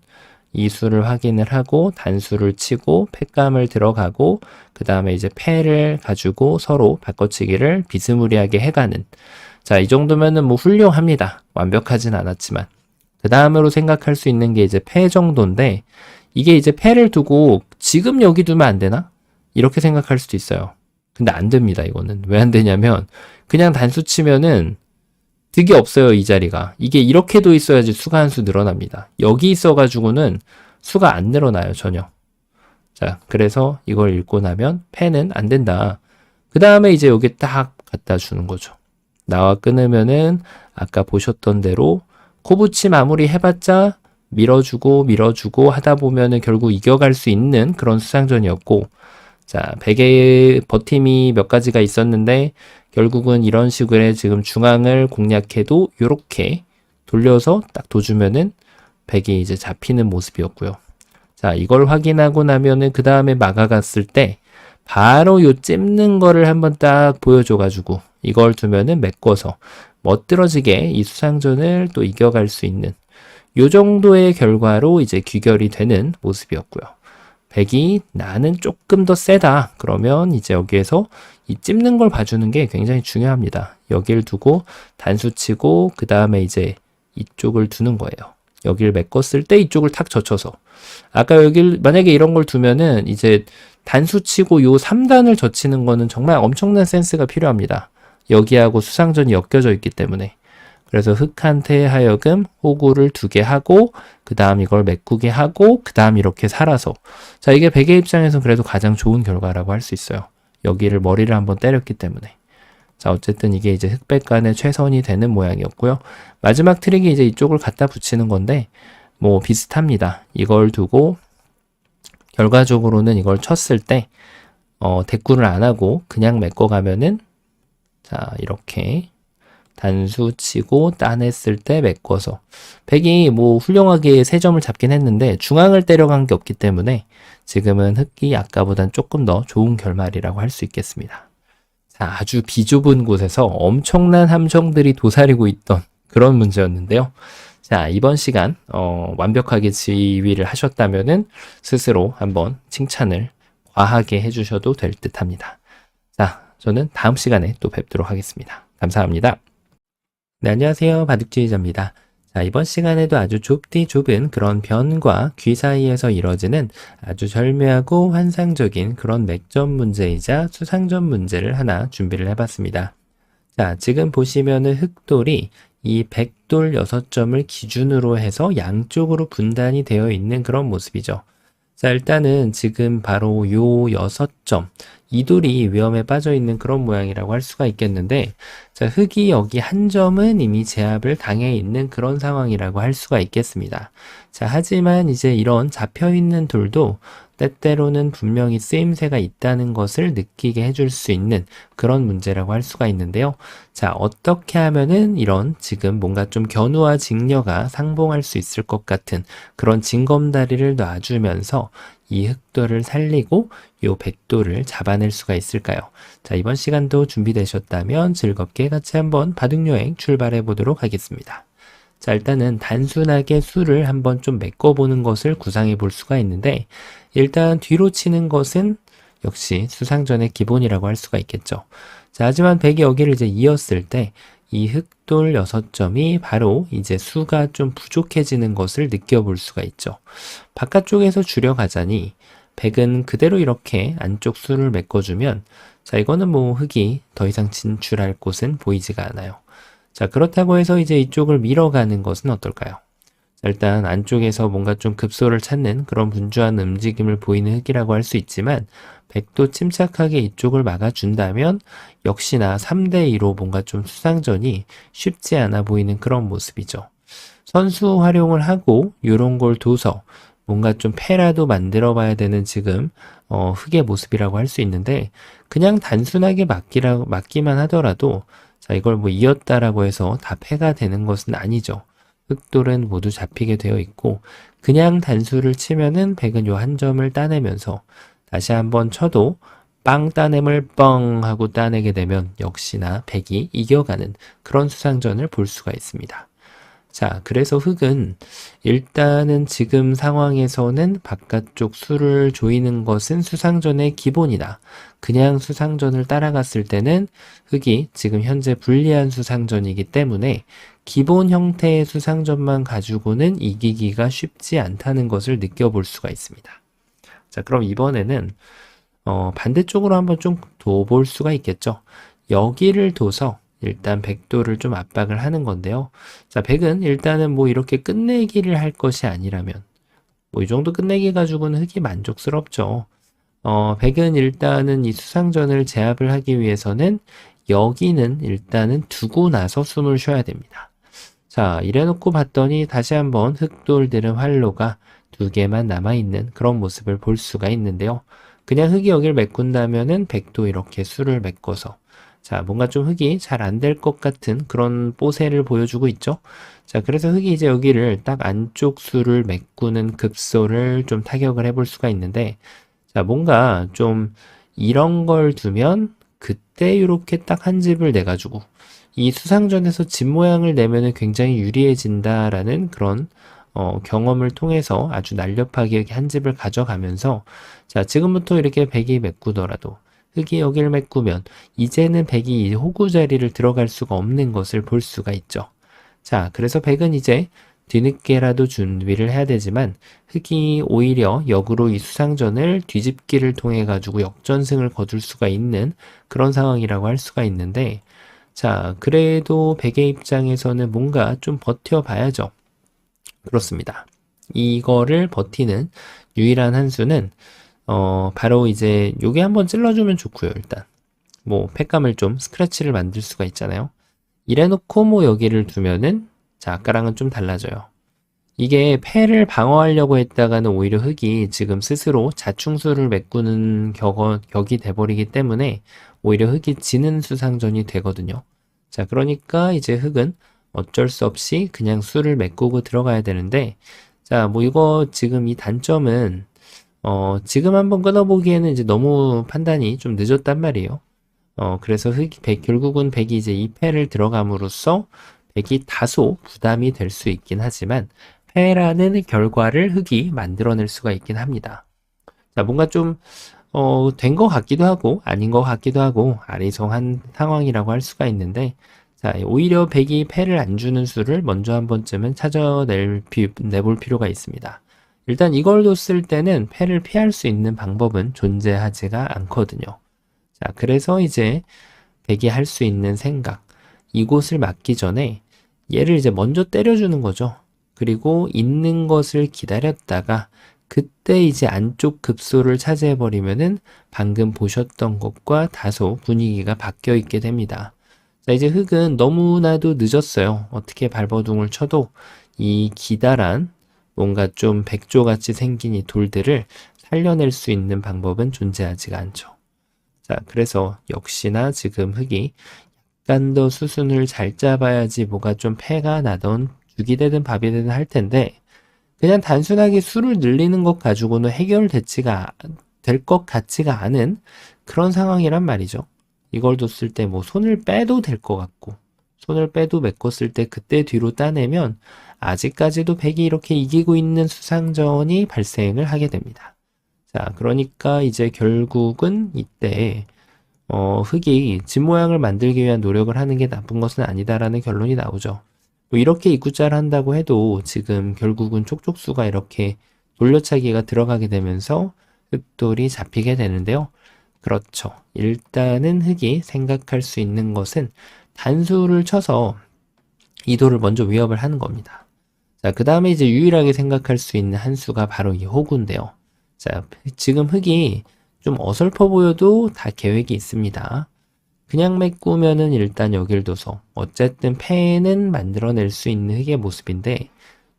이 수를 확인을 하고 단수를 치고 패감을 들어가고 그 다음에 이제 패를 가지고 서로 바꿔치기를 비스무리하게 해가는, 자, 이 정도면은 뭐 훌륭합니다. 완벽하진 않았지만 그 다음으로 생각할 수 있는 게 이제 패 정도인데, 이게 이제 패를 두고 지금 여기 두면 안 되나? 이렇게 생각할 수도 있어요. 근데 안 됩니다. 이거는 왜 안 되냐면 그냥 단수 치면은 득이 없어요. 이 자리가. 이게 이렇게도 있어야지 수가 한 수 늘어납니다. 여기 있어가지고는 수가 안 늘어나요. 전혀. 자, 그래서 이걸 읽고 나면 패는 안 된다. 그 다음에 이제 여기 딱 갖다 주는 거죠. 나와 끊으면은 아까 보셨던 대로 코붙이 마무리 해봤자 밀어주고 하다 보면은 결국 이겨갈 수 있는 그런 수상전이었고, 자, 백의 버팀이 몇 가지가 있었는데 결국은 이런 식으로 지금 중앙을 공략해도 이렇게 돌려서 딱 둬주면은 백이 이제 잡히는 모습이었고요. 자, 이걸 확인하고 나면은 그 다음에 막아갔을 때 바로 요 찝는 거를 한번 딱 보여줘가지고 이걸 두면은 메꿔서 멋들어지게 이 수상전을 또 이겨갈 수 있는 요 정도의 결과로 이제 귀결이 되는 모습이었고요. 백이 나는 조금 더 세다. 그러면 이제 여기에서 이 찝는 걸 봐주는 게 굉장히 중요합니다. 여기를 두고 단수 치고 그 다음에 이제 이쪽을 두는 거예요. 여기를 메꿨을 때 이쪽을 탁 젖혀서, 아까 여기를 만약에 이런 걸 두면은 이제 단수 치고 요 3단을 젖히는 거는 정말 엄청난 센스가 필요합니다. 여기하고 수상전이 엮여져 있기 때문에. 그래서 흑한테 하여금 호구를 2개 하고 그 다음 이걸 메꾸게 하고 그 다음 이렇게 살아서 자 이게 백의 입장에서 그래도 가장 좋은 결과라고 할 수 있어요. 여기를 머리를 한번 때렸기 때문에. 자 어쨌든 이게 이제 흑백 간의 최선이 되는 모양이었고요. 마지막 트릭이 이제 이쪽을 갖다 붙이는 건데 뭐 비슷합니다. 이걸 두고 결과적으로는 이걸 쳤을 때 대꾸를 안 하고 그냥 메꿔가면은 자 이렇게 단수 치고 따냈을 때 메꿔서 백이 뭐 훌륭하게 3점을 잡긴 했는데 중앙을 때려간 게 없기 때문에 지금은 흑이 아까보단 조금 더 좋은 결말이라고 할 수 있겠습니다. 자, 아주 비좁은 곳에서 엄청난 함정들이 도사리고 있던 그런 문제였는데요. 자, 이번 시간 완벽하게 지휘를 하셨다면은 스스로 한번 칭찬을 과하게 해주셔도 될 듯합니다. 자, 저는 다음 시간에 또 뵙도록 하겠습니다. 감사합니다. 네, 안녕하세요. 바둑지휘자입니다. 자, 이번 시간에도 아주 좁디 좁은 그런 변과 귀 사이에서 이뤄지는 아주 절묘하고 환상적인 그런 맥점 문제이자 수상점 문제를 하나 준비를 해봤습니다. 자, 지금 보시면은 흑돌이 이 백돌 6점을 기준으로 해서 양쪽으로 분단이 되어 있는 그런 모습이죠. 자, 일단은 지금 바로 요 6점, 이 돌이 위험에 빠져 있는 그런 모양이라고 할 수가 있겠는데, 자, 흑이 여기 한 점은 이미 제압을 당해 있는 그런 상황이라고 할 수가 있겠습니다. 자, 하지만 이제 이런 잡혀 있는 돌도 때때로는 분명히 쓰임새가 있다는 것을 느끼게 해줄 수 있는 그런 문제라고 할 수가 있는데요. 자, 어떻게 하면은 이런 지금 뭔가 좀 견우와 직녀가 상봉할 수 있을 것 같은 그런 징검다리를 놔주면서 이 흑돌을 살리고 요 백돌을 잡아낼 수가 있을까요? 자, 이번 시간도 준비되셨다면 즐겁게 같이 한번 바둑여행 출발해 보도록 하겠습니다. 자, 일단은 단순하게 수를 한번 좀 메꿔보는 것을 구상해 볼 수가 있는데, 일단 뒤로 치는 것은 역시 수상전의 기본이라고 할 수가 있겠죠. 자, 하지만 백이 여기를 이제 이었을 때, 이 흑돌 6점이 바로 이제 수가 좀 부족해지는 것을 느껴볼 수가 있죠. 바깥쪽에서 줄여가자니, 백은 그대로 이렇게 안쪽 수를 메꿔주면, 자, 이거는 뭐 흑이 더 이상 진출할 곳은 보이지가 않아요. 자, 그렇다고 해서 이제 이쪽을 밀어가는 것은 어떨까요? 자, 일단 안쪽에서 뭔가 좀 급소를 찾는 그런 분주한 움직임을 보이는 흑이라고 할 수 있지만 백도 침착하게 이쪽을 막아준다면 역시나 3대2로 뭔가 좀 수상전이 쉽지 않아 보이는 그런 모습이죠. 선수 활용을 하고 이런 걸 둬서 뭔가 좀 패라도 만들어 봐야 되는 지금 흑의 모습이라고 할 수 있는데 그냥 단순하게 막기만 하더라도 자, 이걸 뭐 이었다라고 해서 다 패가 되는 것은 아니죠. 흑돌은 모두 잡히게 되어 있고 그냥 단수를 치면은 백은 요 한 점을 따내면서 다시 한번 쳐도 빵 따냄을 뻥 하고 따내게 되면 역시나 백이 이겨가는 그런 수상전을 볼 수가 있습니다. 자, 그래서 흑은 일단은 지금 상황에서는 바깥쪽 수를 조이는 것은 수상전의 기본이다. 그냥 수상전을 따라갔을 때는 흑이 지금 현재 불리한 수상전이기 때문에 기본 형태의 수상전만 가지고는 이기기가 쉽지 않다는 것을 느껴볼 수가 있습니다. 자, 그럼 이번에는 반대쪽으로 한번 좀 둬볼 수가 있겠죠. 여기를 둬서 일단 백도를 좀 압박을 하는 건데요. 자, 백은 일단은 뭐 이렇게 끝내기를 할 것이 아니라면 뭐 이 정도 끝내기 가지고는 흑이 만족스럽죠. 백은 일단은 이 수상전을 제압을 하기 위해서는 여기는 일단은 두고 나서 숨을 쉬어야 됩니다. 자, 이래놓고 봤더니 다시 한번 흑돌들은 활로가 2개만 남아있는 그런 모습을 볼 수가 있는데요. 그냥 흑이 여기를 메꾼다면은 백도 이렇게 수를 메꿔서 자, 뭔가 좀 흑이 잘 안 될 것 같은 그런 뽀세를 보여주고 있죠. 자, 그래서 흑이 이제 여기를 딱 안쪽 수를 메꾸는 급소를 좀 타격을 해볼 수가 있는데 자, 뭔가 좀 이런 걸 두면 그때 이렇게 딱 한 집을 내가지고 이 수상전에서 집 모양을 내면은 굉장히 유리해진다라는 그런 경험을 통해서 아주 날렵하게 이렇게 한 집을 가져가면서 자, 지금부터 이렇게 백이 메꾸더라도 흑이 여기를 메꾸면 이제는 백이 이 호구 자리를 들어갈 수가 없는 것을 볼 수가 있죠. 자, 그래서 백은 이제 뒤늦게라도 준비를 해야 되지만 흑이 오히려 역으로 이 수상전을 뒤집기를 통해 가지고 역전승을 거둘 수가 있는 그런 상황이라고 할 수가 있는데, 자, 그래도 백의 입장에서는 뭔가 좀 버텨봐야죠. 그렇습니다. 이거를 버티는 유일한 한 수는 바로 이제 요게 한번 찔러주면 좋고요. 일단 뭐 팩감을 좀 스크래치를 만들 수가 있잖아요. 이래놓고 뭐 여기를 두면은, 자, 아까랑은 좀 달라져요. 이게 패를 방어하려고 했다가는 오히려 흑이 지금 스스로 자충수를 메꾸는 격이 돼버리기 때문에 오히려 흑이 지는 수상전이 되거든요. 자, 그러니까 이제 흑은 어쩔 수 없이 그냥 수를 메꾸고 들어가야 되는데, 자, 뭐 이거 지금 이 단점은 지금 한번 끊어보기에는 이제 너무 판단이 좀 늦었단 말이에요. 그래서 결국은 백이 이제 2패를 들어감으로써 백이 다소 부담이 될 수 있긴 하지만 패라는 결과를 흑이 만들어낼 수가 있긴 합니다. 자, 뭔가 좀 된 것 같기도 하고 아닌 것 같기도 하고 아리송한 상황이라고 할 수가 있는데, 자, 오히려 백이 패를 안 주는 수를 먼저 한 번쯤은 내볼 필요가 있습니다. 일단 이걸 뒀을 때는 패를 피할 수 있는 방법은 존재하지가 않거든요. 자, 그래서 이제 백이 할 수 있는 생각, 이곳을 맞기 전에 얘를 이제 먼저 때려주는 거죠. 그리고 있는 것을 기다렸다가 그때 이제 안쪽 급소를 차지해버리면은 방금 보셨던 것과 다소 분위기가 바뀌어 있게 됩니다. 자, 이제 흑은 너무나도 늦었어요. 어떻게 발버둥을 쳐도 이 기다란 뭔가 좀 백조같이 생긴 이 돌들을 살려낼 수 있는 방법은 존재하지가 않죠. 자, 그래서 역시나 지금 흑이 약간 더 수순을 잘 짜봐야지 뭐가 좀 패가 나던 죽이 되든 밥이 되든 할 텐데, 그냥 단순하게 수를 늘리는 것 가지고는 해결되지가 될 것 같지가 않은 그런 상황이란 말이죠. 이걸 뒀을 때 뭐 손을 빼도 될 것 같고, 손을 빼도 메꿨을 때 그때 뒤로 따내면 아직까지도 백이 이렇게 이기고 있는 수상전이 발생을 하게 됩니다. 자, 그러니까 이제 결국은 이때 흑이 집 모양을 만들기 위한 노력을 하는 게 나쁜 것은 아니다라는 결론이 나오죠. 뭐 이렇게 입구자를 한다고 해도 지금 결국은 촉촉수가 이렇게 돌려차기가 들어가게 되면서 흑돌이 잡히게 되는데요. 그렇죠. 일단은 흑이 생각할 수 있는 것은 단수를 쳐서 이 돌을 먼저 위협을 하는 겁니다. 자, 그 다음에 이제 유일하게 생각할 수 있는 한 수가 바로 이 호구인데요. 자, 지금 흑이 좀 어설퍼 보여도 다 계획이 있습니다. 그냥 메꾸면은 일단 여길 둬서 어쨌든 패는 만들어낼 수 있는 흑의 모습인데,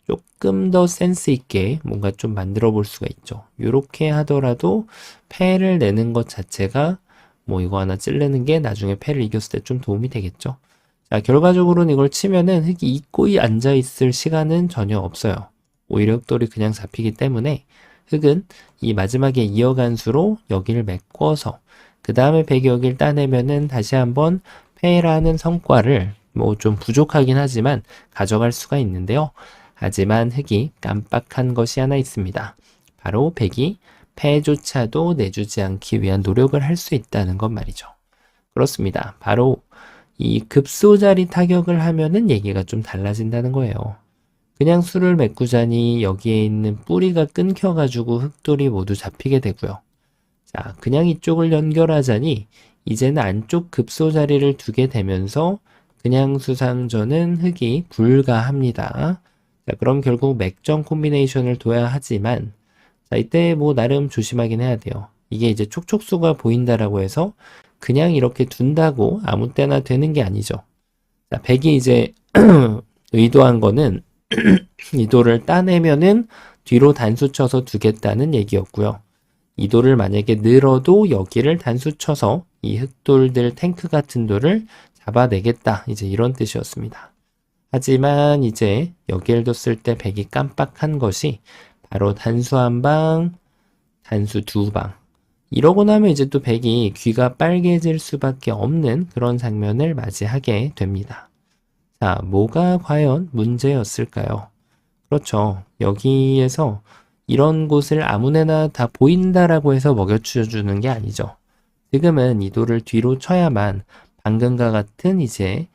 조금 더 센스 있게 뭔가 좀 만들어 볼 수가 있죠. 이렇게 하더라도 패를 내는 것 자체가 뭐 이거 하나 찌르는 게 나중에 패를 이겼을 때 좀 도움이 되겠죠. 자, 결과적으로는 이걸 치면은 흑이 이꼬이 앉아 있을 시간은 전혀 없어요. 오히려 흑돌이 그냥 잡히기 때문에 흑은 이 마지막에 이어간 수로 여기를 메꿔서 그 다음에 백이 여기를 따내면은 다시 한번 패라는 성과를 뭐 좀 부족하긴 하지만 가져갈 수가 있는데요. 하지만 흑이 깜빡한 것이 하나 있습니다. 바로 백이 패조차도 내주지 않기 위한 노력을 할 수 있다는 것 말이죠. 그렇습니다. 바로 이 급소자리 타격을 하면은 얘기가 좀 달라진다는 거예요. 그냥 수를 메꾸자니 여기에 있는 뿌리가 끊겨가지고 흑돌이 모두 잡히게 되고요. 자, 그냥 이쪽을 연결하자니 이제는 안쪽 급소 자리를 두게 되면서 그냥 수상전은 흑이 불가합니다. 자, 그럼 결국 맥점 콤비네이션을 둬야 하지만, 자, 이때 뭐 나름 조심하긴 해야 돼요. 이게 이제 촉촉수가 보인다라고 해서 그냥 이렇게 둔다고 아무 때나 되는 게 아니죠. 자, 백이 이제 의도한 거는 이 돌을 따내면은 뒤로 단수 쳐서 두겠다는 얘기였고요. 이 돌을 만약에 늘어도 여기를 단수 쳐서 이 흑돌들 탱크 같은 돌을 잡아내겠다. 이제 이런 뜻이었습니다. 하지만 이제 여기를 뒀을 때 백이 깜빡한 것이 바로 단수 한 방, 단수 두 방. 이러고 나면 이제 또 백이 귀가 빨개질 수밖에 없는 그런 장면을 맞이하게 됩니다. 자, 뭐가 과연 문제였을까요? 그렇죠. 여기에서 이런 곳을 아무데나 다 보인다라고 해서 먹여주는 게 아니죠. 지금은 이 돌을 뒤로 쳐야만 방금과 같은 이제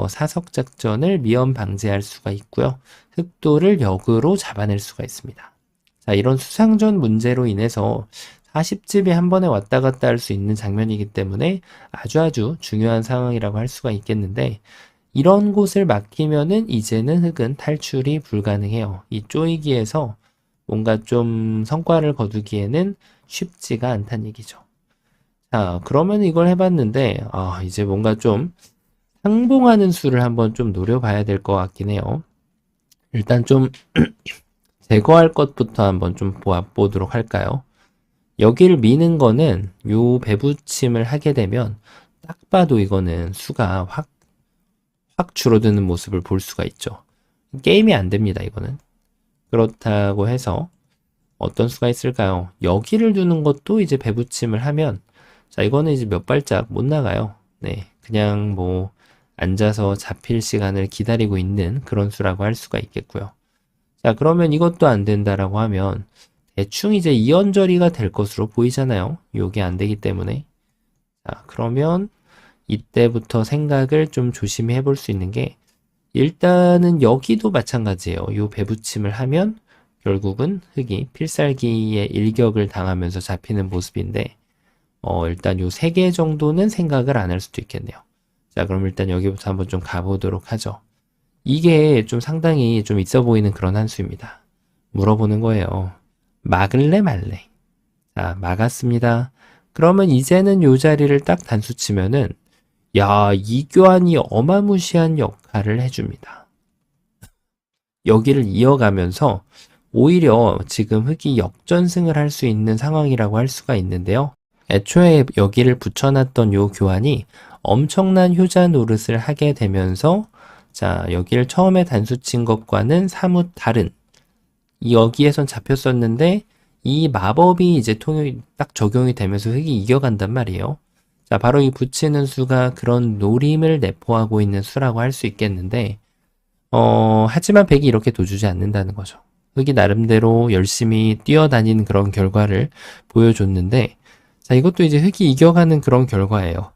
사석 작전을 미연 방지할 수가 있고요. 흑도를 역으로 잡아낼 수가 있습니다. 자, 이런 수상전 문제로 인해서 40집이 한 번에 왔다 갔다 할 수 있는 장면이기 때문에 아주 중요한 상황이라고 할 수가 있겠는데, 이런 곳을 막히면은 이제는 흑은 탈출이 불가능해요. 이 쪼이기에서 뭔가 좀 성과를 거두기에는 쉽지가 않다는 얘기죠. 자, 그러면 이걸 해봤는데, 이제 뭔가 좀 상봉하는 수를 한번 좀 노려봐야 될 것 같긴 해요. 일단 좀 제거할 것부터 한번 좀 보도록 할까요? 여기를 미는 거는 요 배붙임을 하게 되면 딱 봐도 이거는 수가 확 줄어드는 모습을 볼 수가 있죠. 게임이 안 됩니다, 이거는. 그렇다고 해서 어떤 수가 있을까요? 여기를 두는 것도 이제 배붙임을 하면, 자, 이거는 이제 몇 발짝 못 나가요. 네, 그냥 뭐 앉아서 잡힐 시간을 기다리고 있는 그런 수라고 할 수가 있겠고요. 자, 그러면 이것도 안 된다라고 하면 대충 이제 이연절이가 될 것으로 보이잖아요. 요게 안 되기 때문에. 자, 그러면 이때부터 생각을 좀 조심히 해볼 수 있는 게, 일단은 여기도 마찬가지예요. 요 배붙임을 하면 결국은 흑이 필살기의 일격을 당하면서 잡히는 모습인데, 일단 요 3개 정도는 생각을 안 할 수도 있겠네요. 자, 그럼 일단 여기부터 한번 좀 가보도록 하죠. 이게 좀 상당히 좀 있어 보이는 그런 한 수입니다. 물어보는 거예요. 막을래 말래? 자, 막았습니다. 그러면 이제는 요 자리를 딱 단수 치면은, 야, 이 교환이 어마무시한 역할을 해줍니다. 여기를 이어가면서 오히려 지금 흑이 역전승을 할 수 있는 상황이라고 할 수가 있는데요. 애초에 여기를 붙여놨던 요 교환이 엄청난 효자 노릇을 하게 되면서, 자, 여기를 처음에 단수 친 것과는 사뭇 다른, 여기에선 잡혔었는데 이 마법이 이제 딱 적용이 되면서 흑이 이겨간단 말이에요. 자, 바로 이 붙이는 수가 그런 노림을 내포하고 있는 수라고 할 수 있겠는데, 하지만 백이 이렇게 둬주지 않는다는 거죠. 흑이 나름대로 열심히 뛰어다니는 그런 결과를 보여줬는데, 자, 이것도 이제 흑이 이겨가는 그런 결과예요.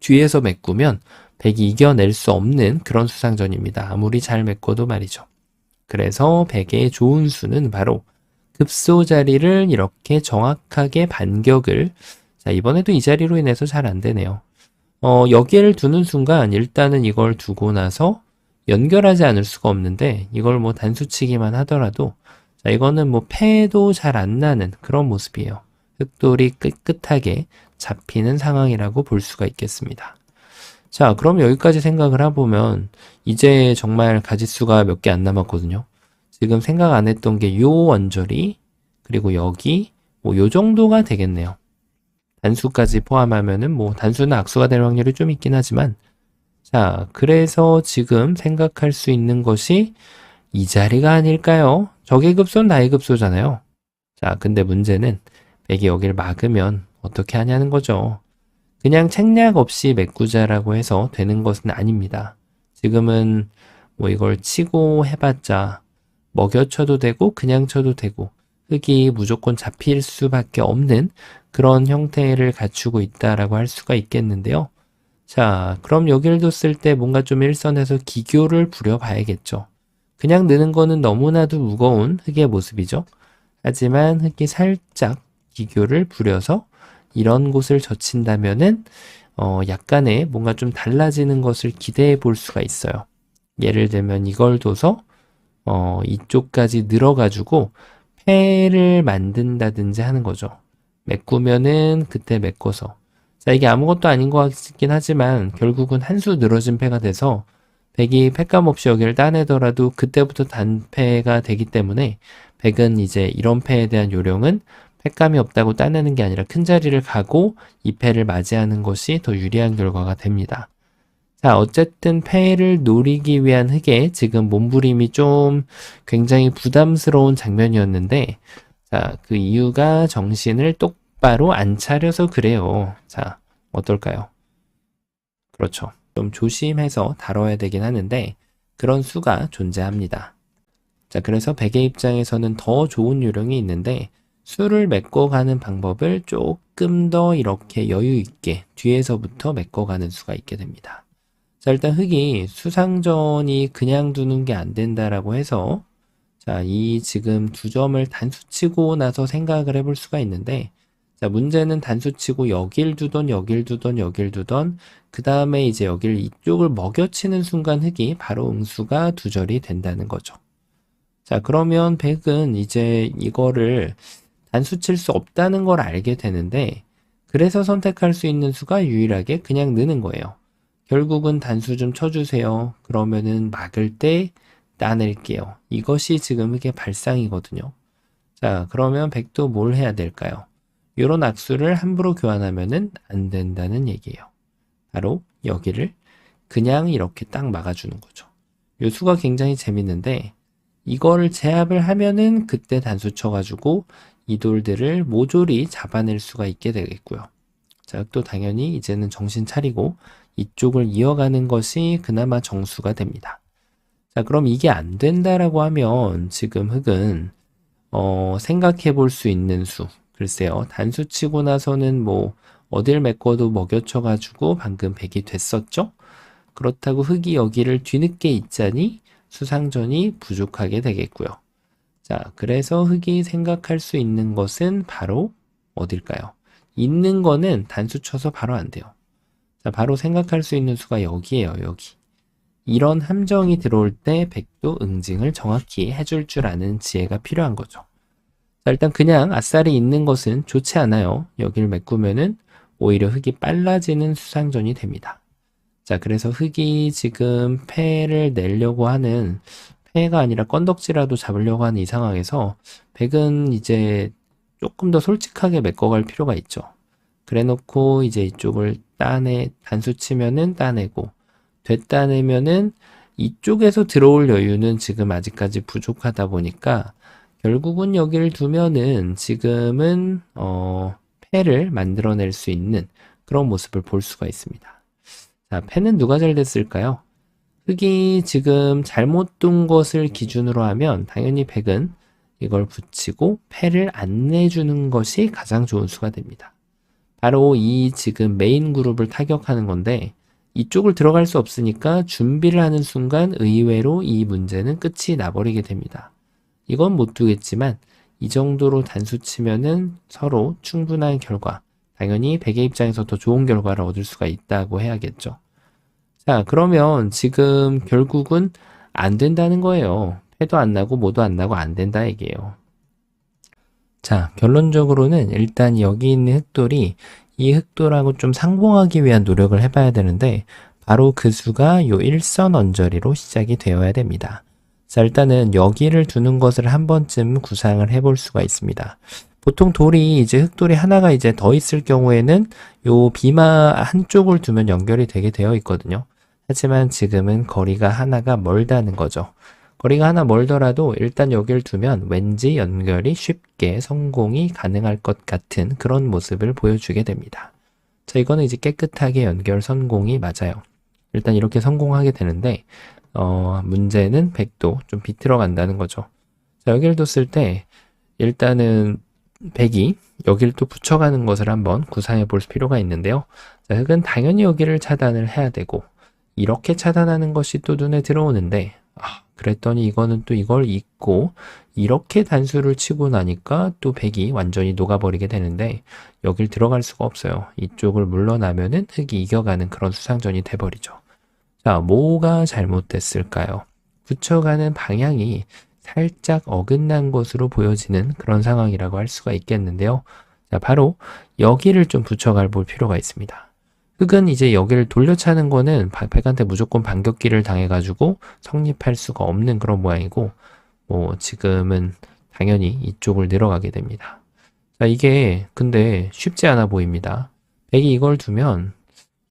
뒤에서 메꾸면 백이 이겨낼 수 없는 그런 수상전입니다. 아무리 잘 메꿔도 말이죠. 그래서 백의 좋은 수는 바로 급소 자리를 이렇게 정확하게 반격을, 자, 이번에도 이 자리로 인해서 잘 안 되네요. 여기를 두는 순간 일단은 이걸 두고 나서 연결하지 않을 수가 없는데, 이걸 뭐 단수치기만 하더라도, 자, 이거는 뭐 패도 잘 안 나는 그런 모습이에요. 흑돌이 끝끝하게 잡히는 상황이라고 볼 수가 있겠습니다. 자, 그럼 여기까지 생각을 해보면 이제 정말 가짓수가 몇 개 안 남았거든요. 지금 생각 안 했던 게 요 원절이, 그리고 여기 뭐 요 정도가 되겠네요. 단수까지 포함하면은 뭐 단수는 악수가 될 확률이 좀 있긴 하지만, 자, 그래서 지금 생각할 수 있는 것이 이 자리가 아닐까요? 적의 급소는 나의 급소잖아요. 자, 근데 문제는 백이 여기를 막으면 어떻게 하냐는 거죠. 그냥 책략 없이 메꾸자라고 해서 되는 것은 아닙니다. 지금은 뭐 이걸 치고 해봤자 먹여쳐도 되고 그냥 쳐도 되고 흑이 무조건 잡힐 수밖에 없는 그런 형태를 갖추고 있다라고 할 수가 있겠는데요. 자, 그럼 여기를 뒀을 때 뭔가 좀 일선에서 기교를 부려봐야겠죠. 그냥 느는 거는 너무나도 무거운 흑의 모습이죠. 하지만 흑이 살짝 기교를 부려서 이런 곳을 젖힌다면은 약간의 뭔가 좀 달라지는 것을 기대해 볼 수가 있어요. 예를 들면 이걸 둬서 이쪽까지 늘어가지고 패를 만든다든지 하는 거죠. 메꾸면은 그때 메꿔서, 자, 이게 아무것도 아닌 것 같긴 하지만 결국은 한 수 늘어진 패가 돼서 백이 패감 없이 여기를 따내더라도 그때부터 단패가 되기 때문에 백은 이제 이런 패에 대한 요령은 패감이 없다고 따내는 게 아니라 큰 자리를 가고 이 패를 맞이하는 것이 더 유리한 결과가 됩니다. 자, 어쨌든 패를 노리기 위한 흑의 지금 몸부림이 좀 굉장히 부담스러운 장면이었는데, 자, 그 이유가 정신을 똑바로 안 차려서 그래요. 자, 어떨까요? 그렇죠. 좀 조심해서 다뤄야 되긴 하는데 그런 수가 존재합니다. 자, 그래서 백의 입장에서는 더 좋은 요령이 있는데, 수를 메꿔가는 방법을 조금 더 이렇게 여유 있게 뒤에서부터 메꿔가는 수가 있게 됩니다. 자, 일단 흙이 수상전이 그냥 두는 게 안 된다라고 해서 자, 이 지금 두 점을 단수치고 나서 생각을 해볼 수가 있는데 자, 문제는 단수치고 여길 두던 여길 두던 여길 두던 그 다음에 이제 여길 이쪽을 먹여치는 순간 흙이 바로 응수가 두절이 된다는 거죠. 자, 그러면 백은 이제 이거를 단수칠 수 없다는 걸 알게 되는데 그래서 선택할 수 있는 수가 유일하게 그냥 느는 거예요. 결국은 단수 좀 쳐주세요. 그러면은 막을 때 따낼게요. 이것이 지금 흙의 발상이거든요. 자, 그러면 백도 뭘 해야 될까요? 이런 악수를 함부로 교환하면은 안 된다는 얘기예요. 바로 여기를 그냥 이렇게 딱 막아주는 거죠. 요 수가 굉장히 재밌는데 이거를 제압을 하면은 그때 단수 쳐가지고 이 돌들을 모조리 잡아낼 수가 있게 되겠고요. 자, 또 당연히 이제는 정신 차리고 이쪽을 이어가는 것이 그나마 정수가 됩니다. 자, 그럼 이게 안 된다라고 하면 지금 흙은 생각해 볼 수 있는 수. 글쎄요. 단수 치고 나서는 뭐 어딜 메꿔도 먹여쳐 가지고 방금 백이 됐었죠? 그렇다고 흙이 여기를 뒤늦게 있자니 수상전이 부족하게 되겠고요. 자, 그래서 흙이 생각할 수 있는 것은 바로 어딜까요? 있는 거는 단수 쳐서 바로 안 돼요. 자, 바로 생각할 수 있는 수가 여기에요, 여기. 이런 함정이 들어올 때 백도 응징을 정확히 해줄 줄 아는 지혜가 필요한 거죠. 자, 일단 그냥 아싸리 있는 것은 좋지 않아요. 여기를 메꾸면은 오히려 흙이 빨라지는 수상전이 됩니다. 자, 그래서 흙이 지금 패를 내려고 하는 패가 아니라 건덕지라도 잡으려고 하는 이 상황에서 백은 이제 조금 더 솔직하게 메꿔갈 필요가 있죠. 그래 놓고 이제 이쪽을 단수 치면은 따내고 됐다내면은 이쪽에서 들어올 여유는 지금 아직까지 부족하다 보니까 결국은 여기를 두면은 지금은 패를 만들어낼 수 있는 그런 모습을 볼 수가 있습니다. 자, 패는 누가 잘 됐을까요? 흙이 지금 잘못 둔 것을 기준으로 하면 당연히 백은 이걸 붙이고 패를 안 내주는 것이 가장 좋은 수가 됩니다. 바로 이 지금 메인 그룹을 타격하는 건데 이쪽을 들어갈 수 없으니까 준비를 하는 순간 의외로 이 문제는 끝이 나버리게 됩니다. 이건 못 두겠지만 이 정도로 단수 치면은 서로 충분한 결과, 당연히 백의 입장에서 더 좋은 결과를 얻을 수가 있다고 해야겠죠. 자, 그러면 지금 결국은 안 된다는 거예요. 패도 안 나고 뭐도 안 나고 안 된다 얘기예요. 자, 결론적으로는 일단 여기 있는 흑돌이 이 흑돌하고 좀 상봉하기 위한 노력을 해봐야 되는데 바로 그 수가 요 일선 언저리로 시작이 되어야 됩니다. 자, 일단은 여기를 두는 것을 한 번쯤 구상을 해볼 수가 있습니다. 보통 돌이 이제 흑돌이 하나가 이제 더 있을 경우에는 요 비마 한쪽을 두면 연결이 되게 되어 있거든요. 하지만 지금은 거리가 하나가 멀다는 거죠. 거리가 하나 멀더라도 일단 여기를 두면 왠지 연결이 쉽게 성공이 가능할 것 같은 그런 모습을 보여주게 됩니다. 자, 이거는 이제 깨끗하게 연결 성공이 맞아요. 일단 이렇게 성공하게 되는데 문제는 백도 좀 비틀어 간다는 거죠. 자, 여기를 뒀을 때 일단은 백이 여기를 또 붙여가는 것을 한번 구상해 볼 필요가 있는데요. 자, 흙은 당연히 여기를 차단을 해야 되고 이렇게 차단하는 것이 또 눈에 들어오는데 그랬더니 이거는 또 이걸 잊고 이렇게 단수를 치고 나니까 또 백이 완전히 녹아버리게 되는데 여길 들어갈 수가 없어요. 이쪽을 물러나면은 흙이 이겨가는 그런 수상전이 돼버리죠. 자, 뭐가 잘못됐을까요? 붙여가는 방향이 살짝 어긋난 것으로 보여지는 그런 상황이라고 할 수가 있겠는데요. 자, 바로 여기를 좀 붙여갈 볼 필요가 있습니다. 흙은 이제 여기를 돌려차는 거는 백한테 무조건 반격기를 당해가지고 성립할 수가 없는 그런 모양이고 뭐 지금은 당연히 이쪽을 내려가게 됩니다. 자, 이게 근데 쉽지 않아 보입니다. 백이 이걸 두면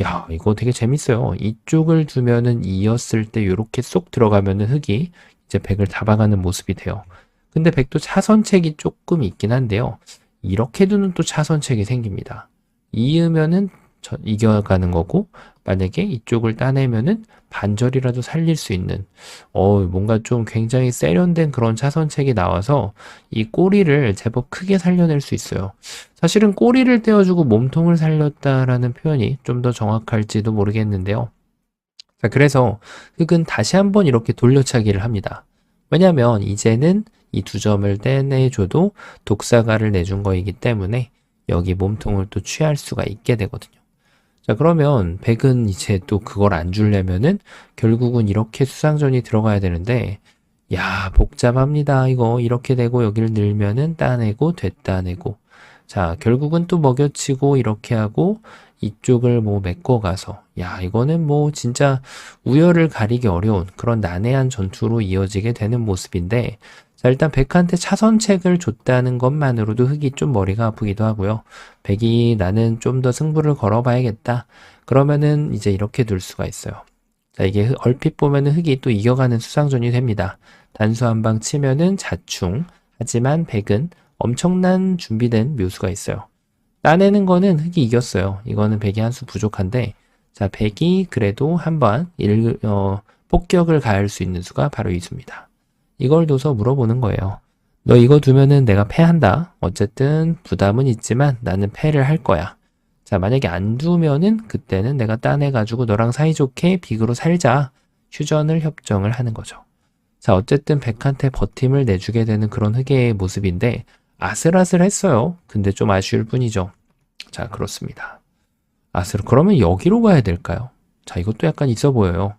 야, 이거 되게 재밌어요. 이쪽을 두면은 이었을 때 이렇게 쏙 들어가면은 흙이 이제 백을 잡아가는 모습이 돼요. 근데 백도 차선책이 조금 있긴 한데요. 이렇게 두는 또 차선책이 생깁니다. 이으면은 이겨가는 거고 만약에 이쪽을 따내면은 반절이라도 살릴 수 있는 뭔가 좀 굉장히 세련된 그런 차선책이 나와서 이 꼬리를 제법 크게 살려낼 수 있어요. 사실은 꼬리를 떼어주고 몸통을 살렸다라는 표현이 좀 더 정확할지도 모르겠는데요. 자, 그래서 흙은 다시 한번 이렇게 돌려차기를 합니다. 왜냐하면 이제는 이 두 점을 떼내줘도 독사가를 내준 거이기 때문에 여기 몸통을 또 취할 수가 있게 되거든요. 자, 그러면 백은 이제 또 그걸 안 주려면은 결국은 이렇게 수상전이 들어가야 되는데, 야, 복잡합니다. 이거 이렇게 되고 여기를 늘면은 따내고 됐다내고. 자, 결국은 또 먹여치고 이렇게 하고 이쪽을 뭐 메꿔가서, 야, 이거는 뭐 진짜 우열을 가리기 어려운 그런 난해한 전투로 이어지게 되는 모습인데, 자, 일단 백한테 차선책을 줬다는 것만으로도 흑이 좀 머리가 아프기도 하고요. 백이 나는 좀 더 승부를 걸어봐야겠다. 그러면은 이제 이렇게 둘 수가 있어요. 자, 이게 얼핏 보면은 흑이 또 이겨가는 수상전이 됩니다. 단수 한 방 치면은 자충. 하지만 백은 엄청난 준비된 묘수가 있어요. 따내는 거는 흑이 이겼어요. 이거는 백이 한 수 부족한데, 자, 백이 그래도 한번 폭격을 가할 수 있는 수가 바로 이 수입니다. 이걸 둬서 물어보는 거예요. 너 이거 두면은 내가 패한다. 어쨌든 부담은 있지만 나는 패를 할 거야. 자, 만약에 안 두면은 그때는 내가 따내가지고 너랑 사이좋게 빅으로 살자. 휴전을 협정을 하는 거죠. 자, 어쨌든 백한테 버팀을 내주게 되는 그런 흑의 모습인데 아슬아슬했어요. 근데 좀 아쉬울 뿐이죠. 자, 그렇습니다. 그러면 여기로 가야 될까요? 자, 이것도 약간 있어 보여요.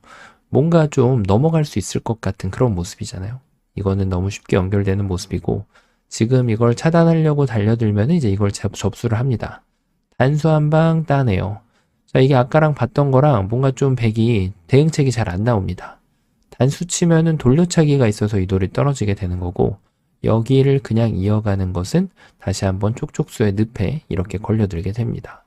뭔가 좀 넘어갈 수 있을 것 같은 그런 모습이잖아요. 이거는 너무 쉽게 연결되는 모습이고 지금 이걸 차단하려고 달려들면 이제 이걸 접수를 합니다. 단수 한 방 따네요. 자, 이게 아까랑 봤던 거랑 뭔가 좀 백이 대응책이 잘 안 나옵니다. 단수 치면은 돌려차기가 있어서 이 돌이 떨어지게 되는 거고 여기를 그냥 이어가는 것은 다시 한번 촉촉수의 늪에 이렇게 걸려들게 됩니다.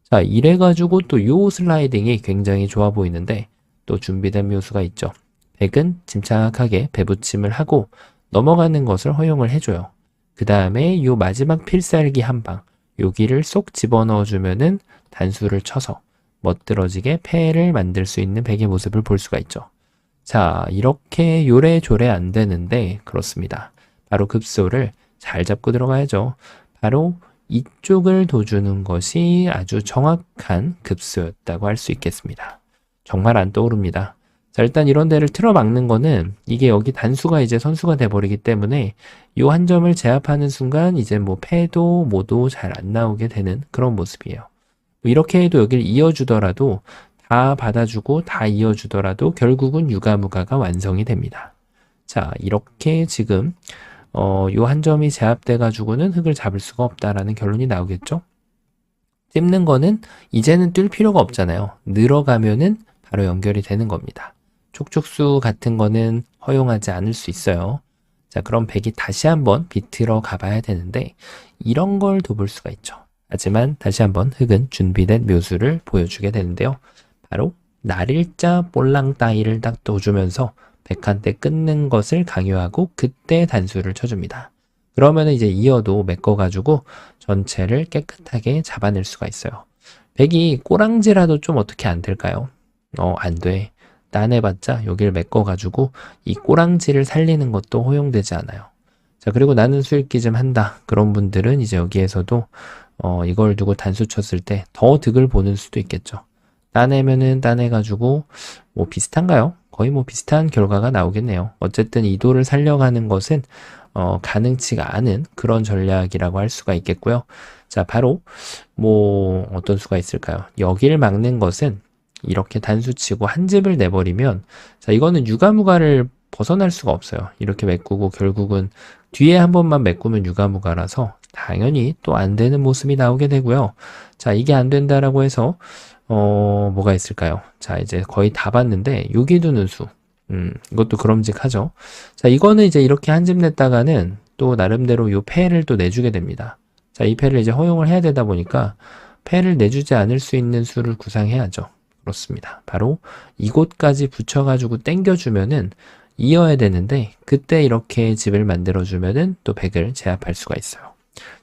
자, 이래가지고 또 요 슬라이딩이 굉장히 좋아 보이는데 또 준비된 묘수가 있죠. 백은 침착하게 배붙임을 하고 넘어가는 것을 허용을 해줘요. 그 다음에 요 마지막 필살기 한 방, 여기를 쏙 집어넣어주면은 단수를 쳐서 멋들어지게 패를 만들 수 있는 백의 모습을 볼 수가 있죠. 자, 이렇게 요래조래 안 되는데 그렇습니다. 바로 급소를 잘 잡고 들어가야죠. 바로 이쪽을 둬주는 것이 아주 정확한 급소였다고 할 수 있겠습니다. 정말 안 떠오릅니다. 자, 일단 이런 데를 틀어막는 거는 이게 여기 단수가 이제 선수가 돼버리기 때문에 이 한 점을 제압하는 순간 이제 뭐 패도 뭐도 잘 안 나오게 되는 그런 모습이에요. 이렇게 해도 여기를 이어주더라도 다 받아주고 다 이어주더라도 결국은 유가무가가 완성이 됩니다. 자, 이렇게 지금 요 한 점이 제압돼 가지고는 흑을 잡을 수가 없다라는 결론이 나오겠죠. 찝는 거는 이제는 뛸 필요가 없잖아요. 늘어가면은 바로 연결이 되는 겁니다. 촉촉수 같은 거는 허용하지 않을 수 있어요. 자, 그럼 백이 다시 한번 비틀어 가봐야 되는데 이런 걸 도볼 수가 있죠. 하지만 다시 한번 흑은 준비된 묘수를 보여주게 되는데요. 바로 날일자 볼랑 따이를 딱 둬주면서 백한테 끊는 것을 강요하고 그때 단수를 쳐줍니다. 그러면 이제 이어도 메꿔가지고 전체를 깨끗하게 잡아낼 수가 있어요. 백이 꼬랑지라도 좀 어떻게 안 될까요? 안 돼. 따내봤자 여기를 메꿔가지고 이 꼬랑지를 살리는 것도 허용되지 않아요. 자, 그리고 나는 수읽기 좀 한다. 그런 분들은 이제 여기에서도 이걸 두고 단수 쳤을 때 더 득을 보는 수도 있겠죠. 따내면은 따내가지고 뭐 비슷한가요? 거의 뭐 비슷한 결과가 나오겠네요. 어쨌든 이 돌을 살려가는 것은 가능치가 않은 그런 전략이라고 할 수가 있겠고요. 자, 바로 뭐 어떤 수가 있을까요? 여기를 막는 것은 이렇게 단수치고 한 집을 내버리면 자, 이거는 유가무가를 벗어날 수가 없어요. 이렇게 메꾸고 결국은 뒤에 한 번만 메꾸면 유가무가라서 당연히 또 안 되는 모습이 나오게 되고요. 자, 이게 안 된다라고 해서 뭐가 있을까요? 자, 이제 거의 다 봤는데 여기 두는 수. 이것도 그럼직하죠. 자, 이거는 이제 이렇게 한 집 냈다가는 또 나름대로 요 패를 또 내주게 됩니다. 자, 이 패를 이제 허용을 해야 되다 보니까 패를 내주지 않을 수 있는 수를 구상해야죠. 그렇습니다. 바로 이곳까지 붙여가지고 땡겨주면은 이어야 되는데 그때 이렇게 집을 만들어주면은 또 백을 제압할 수가 있어요.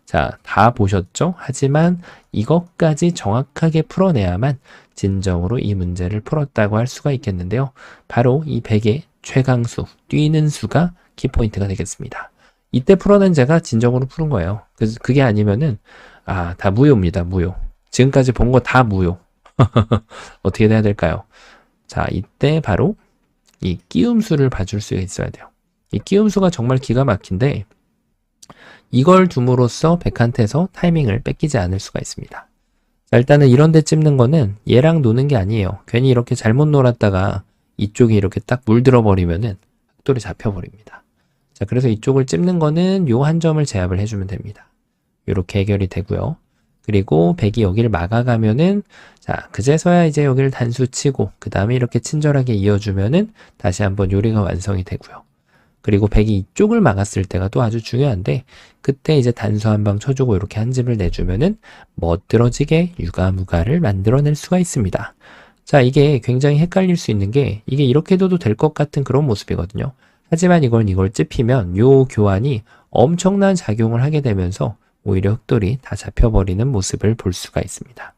자, 다 보셨죠? 하지만 이것까지 정확하게 풀어내야만 진정으로 이 문제를 풀었다고 할 수가 있겠는데요. 바로 이 백의 최강수, 뛰는 수가 키포인트가 되겠습니다. 이때 풀어낸 제가 진정으로 푸는 거예요. 그래서 그게 아니면은 다 무효입니다. 무효. 지금까지 본 거 다 무효. 어떻게 해야 될까요? 자, 이때 바로 이 끼움수를 봐줄 수 있어야 돼요. 이 끼움수가 정말 기가 막힌데 이걸 둠으로써 백한테서 타이밍을 뺏기지 않을 수가 있습니다. 자, 일단은 이런 데 찝는 거는 얘랑 노는 게 아니에요. 괜히 이렇게 잘못 놀았다가 이쪽이 이렇게 딱 물들어 버리면은 흑돌이 잡혀버립니다. 자, 그래서 이쪽을 찝는 거는 요 한 점을 제압을 해주면 됩니다. 이렇게 해결이 되고요. 그리고 백이 여기를 막아가면은 자, 그제서야 이제 여기를 단수 치고 그 다음에 이렇게 친절하게 이어주면은 다시 한번 요리가 완성이 되고요. 그리고 백이 이쪽을 막았을 때가 또 아주 중요한데 그때 이제 단수 한 방 쳐주고 이렇게 한 집을 내주면은 멋들어지게 유가무가를 만들어낼 수가 있습니다. 자, 이게 굉장히 헷갈릴 수 있는 게 이게 이렇게 둬도 될 것 같은 그런 모습이거든요. 하지만 이걸 찝히면 요 교환이 엄청난 작용을 하게 되면서 오히려 흑돌이 다 잡혀버리는 모습을 볼 수가 있습니다.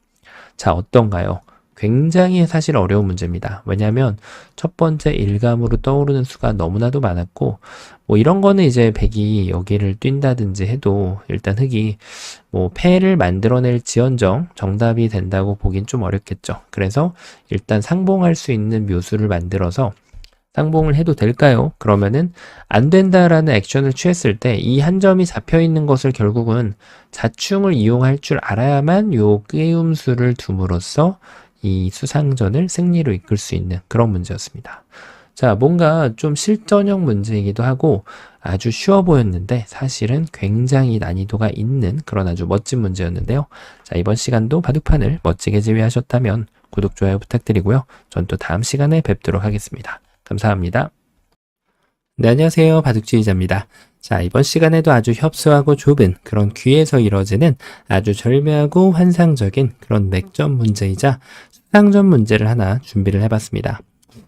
자, 어떤가요? 굉장히 사실 어려운 문제입니다. 왜냐하면 첫 번째 일감으로 떠오르는 수가 너무나도 많았고 뭐 이런 거는 이제 백이 여기를 뛴다든지 해도 일단 흑이 뭐 패를 만들어낼 지언정 정답이 된다고 보긴 좀 어렵겠죠. 그래서 일단 상봉할 수 있는 묘수를 만들어서 상봉을 해도 될까요? 그러면은 안 된다라는 액션을 취했을 때 이 한 점이 잡혀 있는 것을 결국은 자충을 이용할 줄 알아야만 요 깨움수를 둠으로써 이 수상전을 승리로 이끌 수 있는 그런 문제였습니다. 자, 뭔가 좀 실전형 문제이기도 하고 아주 쉬워 보였는데 사실은 굉장히 난이도가 있는 그런 아주 멋진 문제였는데요. 자, 이번 시간도 바둑판을 멋지게 지휘하셨다면 구독, 좋아요 부탁드리고요. 전 또 다음 시간에 뵙도록 하겠습니다. 감사합니다. 네, 안녕하세요. 바둑지휘자입니다. 자, 이번 시간에도 아주 협소하고 좁은 그런 귀에서 이루어지는 아주 절묘하고 환상적인 그런 맥점 문제이자 수상전 문제를 하나 준비를 해봤습니다.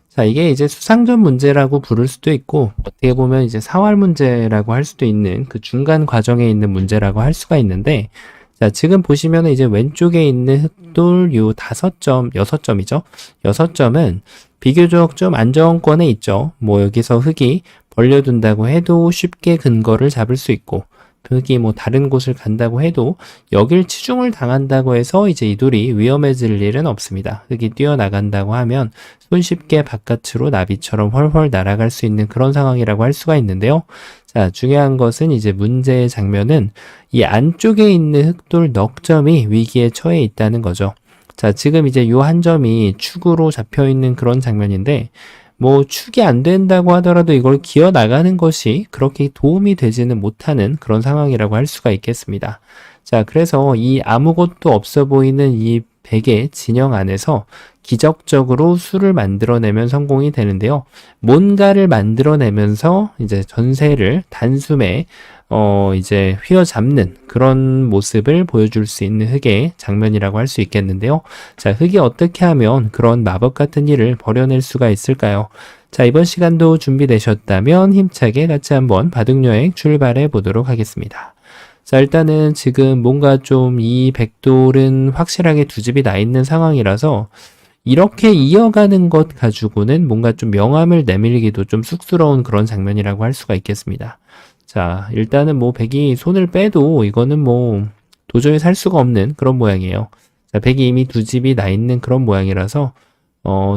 자, 이게 이제 수상전 문제라고 부를 수도 있고 어떻게 보면 이제 사활 문제라고 할 수도 있는 그 중간 과정에 있는 문제라고 할 수가 있는데 자, 지금 보시면 이제 왼쪽에 있는 흑돌 요 5점, 6점이죠. 6점은 비교적 좀 안정권에 있죠. 뭐 여기서 흑이 벌려둔다고 해도 쉽게 근거를 잡을 수 있고 흑이 뭐 다른 곳을 간다고 해도 여길 치중을 당한다고 해서 이제 이 돌이 위험해질 일은 없습니다. 흑이 뛰어나간다고 하면 손쉽게 바깥으로 나비처럼 훨훨 날아갈 수 있는 그런 상황이라고 할 수가 있는데요. 자, 중요한 것은 이제 문제의 장면은 이 안쪽에 있는 흑돌 넉 점이 위기에 처해 있다는 거죠. 자, 지금 이제 요 한 점이 축으로 잡혀 있는 그런 장면인데 뭐 축이 안 된다고 하더라도 이걸 기어 나가는 것이 그렇게 도움이 되지는 못하는 그런 상황이라고 할 수가 있겠습니다. 자, 그래서 이 아무것도 없어 보이는 이 백의 진영 안에서 기적적으로 수를 만들어내면 성공이 되는데요. 뭔가를 만들어내면서 이제 전세를 단숨에 이제 휘어잡는 그런 모습을 보여줄 수 있는 흑의 장면이라고 할 수 있겠는데요. 자, 흑이 어떻게 하면 그런 마법 같은 일을 벌여낼 수가 있을까요? 자, 이번 시간도 준비되셨다면 힘차게 같이 한번 바둑여행 출발해 보도록 하겠습니다. 자, 일단은 지금 뭔가 좀 이 백돌은 확실하게 두 집이 나 있는 상황이라서 이렇게 이어가는 것 가지고는 뭔가 좀 명암을 내밀기도 좀 쑥스러운 그런 장면이라고 할 수가 있겠습니다. 자, 일단은 뭐 백이 손을 빼도 이거는 뭐 도저히 살 수가 없는 그런 모양이에요. 자, 백이 이미 두 집이 나 있는 그런 모양이라서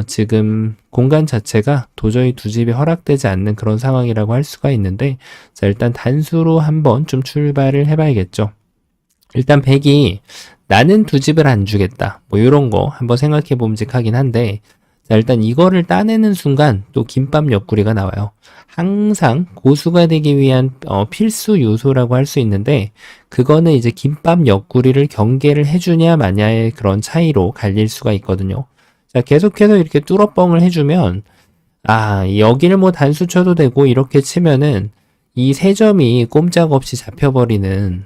지금 공간 자체가 도저히 두 집이 허락되지 않는 그런 상황이라고 할 수가 있는데 자, 일단 단수로 한번 좀 출발을 해봐야겠죠. 일단 백이 나는 두 집을 안 주겠다. 뭐 이런 거 한번 생각해 봄직하긴 한데 자, 일단 이거를 따내는 순간 또 김밥 옆구리가 나와요. 항상 고수가 되기 위한 필수 요소라고 할 수 있는데 그거는 이제 김밥 옆구리를 경계를 해주냐 마냐의 그런 차이로 갈릴 수가 있거든요. 자, 계속해서 이렇게 뚫어뻥을 해주면 여기를 뭐 단수 쳐도 되고 이렇게 치면은 이 세 점이 꼼짝없이 잡혀버리는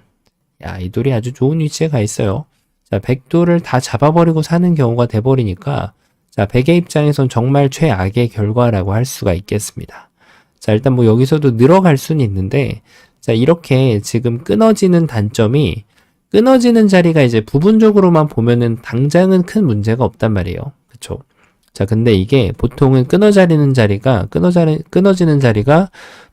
이 돌이 아주 좋은 위치에 가 있어요. 자, 백돌을 다 잡아버리고 사는 경우가 돼버리니까 자, 백의 입장에선 정말 최악의 결과라고 할 수가 있겠습니다. 자, 일단 뭐 여기서도 늘어갈 수는 있는데 자, 이렇게 지금 끊어지는 단점이 끊어지는 자리가 이제 부분적으로만 보면은 당장은 큰 문제가 없단 말이에요. 그쵸? 자, 근데 이게 보통은 끊어지는 자리가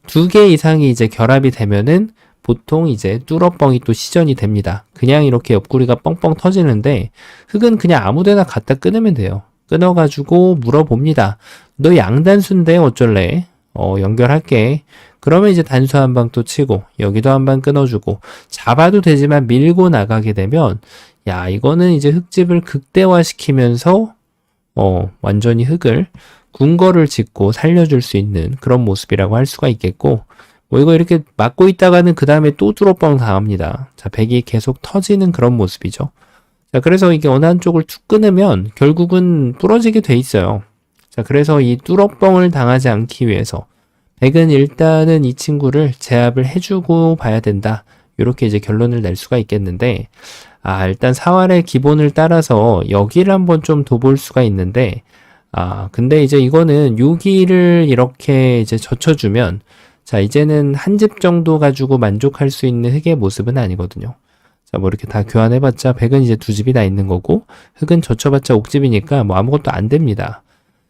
두 개 이상이 이제 결합이 되면은 보통 이제 뚫어뻥이 또 시전이 됩니다. 그냥 이렇게 옆구리가 뻥뻥 터지는데 흑은 그냥 아무데나 갖다 끊으면 돼요. 끊어가지고 물어봅니다. 너 양단수인데 어쩔래? 연결할게. 그러면 이제 단수 한 방 또 치고 여기도 한 방 끊어주고 잡아도 되지만 밀고 나가게 되면 야 이거는 이제 흙집을 극대화시키면서 완전히 흙을 궁궐을 짓고 살려줄 수 있는 그런 모습이라고 할 수가 있겠고 뭐 이거 이렇게 막고 있다가는 그 다음에 또 뚫어뻥 당합니다. 자, 백이 계속 터지는 그런 모습이죠. 자, 그래서 이게 어느 한쪽을 툭 끊으면 결국은 부러지게 돼 있어요. 자, 그래서 이 뚫어뻥을 당하지 않기 위해서 백은 일단은 이 친구를 제압을 해주고 봐야 된다. 이렇게 이제 결론을 낼 수가 있겠는데, 일단 사활의 기본을 따라서 여기를 한번 좀 둬볼 수가 있는데, 근데 이제 이거는 여기를 이렇게 이제 젖혀주면, 자, 이제는 한 집 정도 가지고 만족할 수 있는 흙의 모습은 아니거든요. 자, 뭐 이렇게 다 교환해봤자 백은 이제 두 집이 다 있는 거고, 흙은 젖혀봤자 옥집이니까 뭐 아무것도 안 됩니다.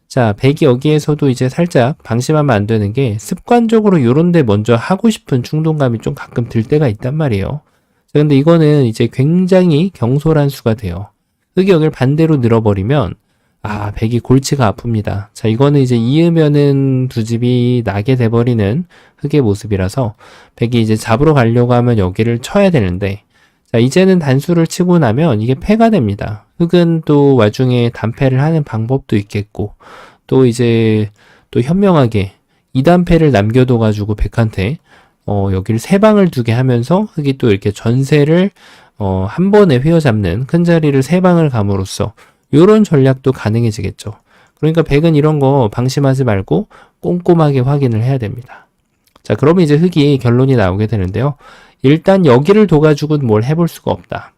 자, 백이 여기에서도 이제 살짝 방심하면 안 되는 게 습관적으로 요런 데 먼저 하고 싶은 충동감이 좀 가끔 들 때가 있단 말이에요. 자, 근데 이거는 이제 굉장히 경솔한 수가 돼요. 흙이 여기를 반대로 늘어버리면 백이 골치가 아픕니다. 자, 이거는 이제 이으면은 두 집이 나게 돼버리는 흙의 모습이라서 백이 이제 잡으러 가려고 하면 여기를 쳐야 되는데 자, 이제는 단수를 치고 나면 이게 패가 됩니다. 흙은 또 와중에 단패를 하는 방법도 있겠고, 또 이제 또 현명하게 2단패를 남겨둬가지고 백한테, 여기를 세 방을 두게 하면서 흙이 또 이렇게 전세를, 한 번에 휘어잡는 큰 자리를 세 방을 감으로써 요런 전략도 가능해지겠죠. 그러니까 백은 이런 거 방심하지 말고 꼼꼼하게 확인을 해야 됩니다. 자, 그러면 이제 흙이 결론이 나오게 되는데요. 일단 여기를 둬가지고 뭘 해볼 수가 없다.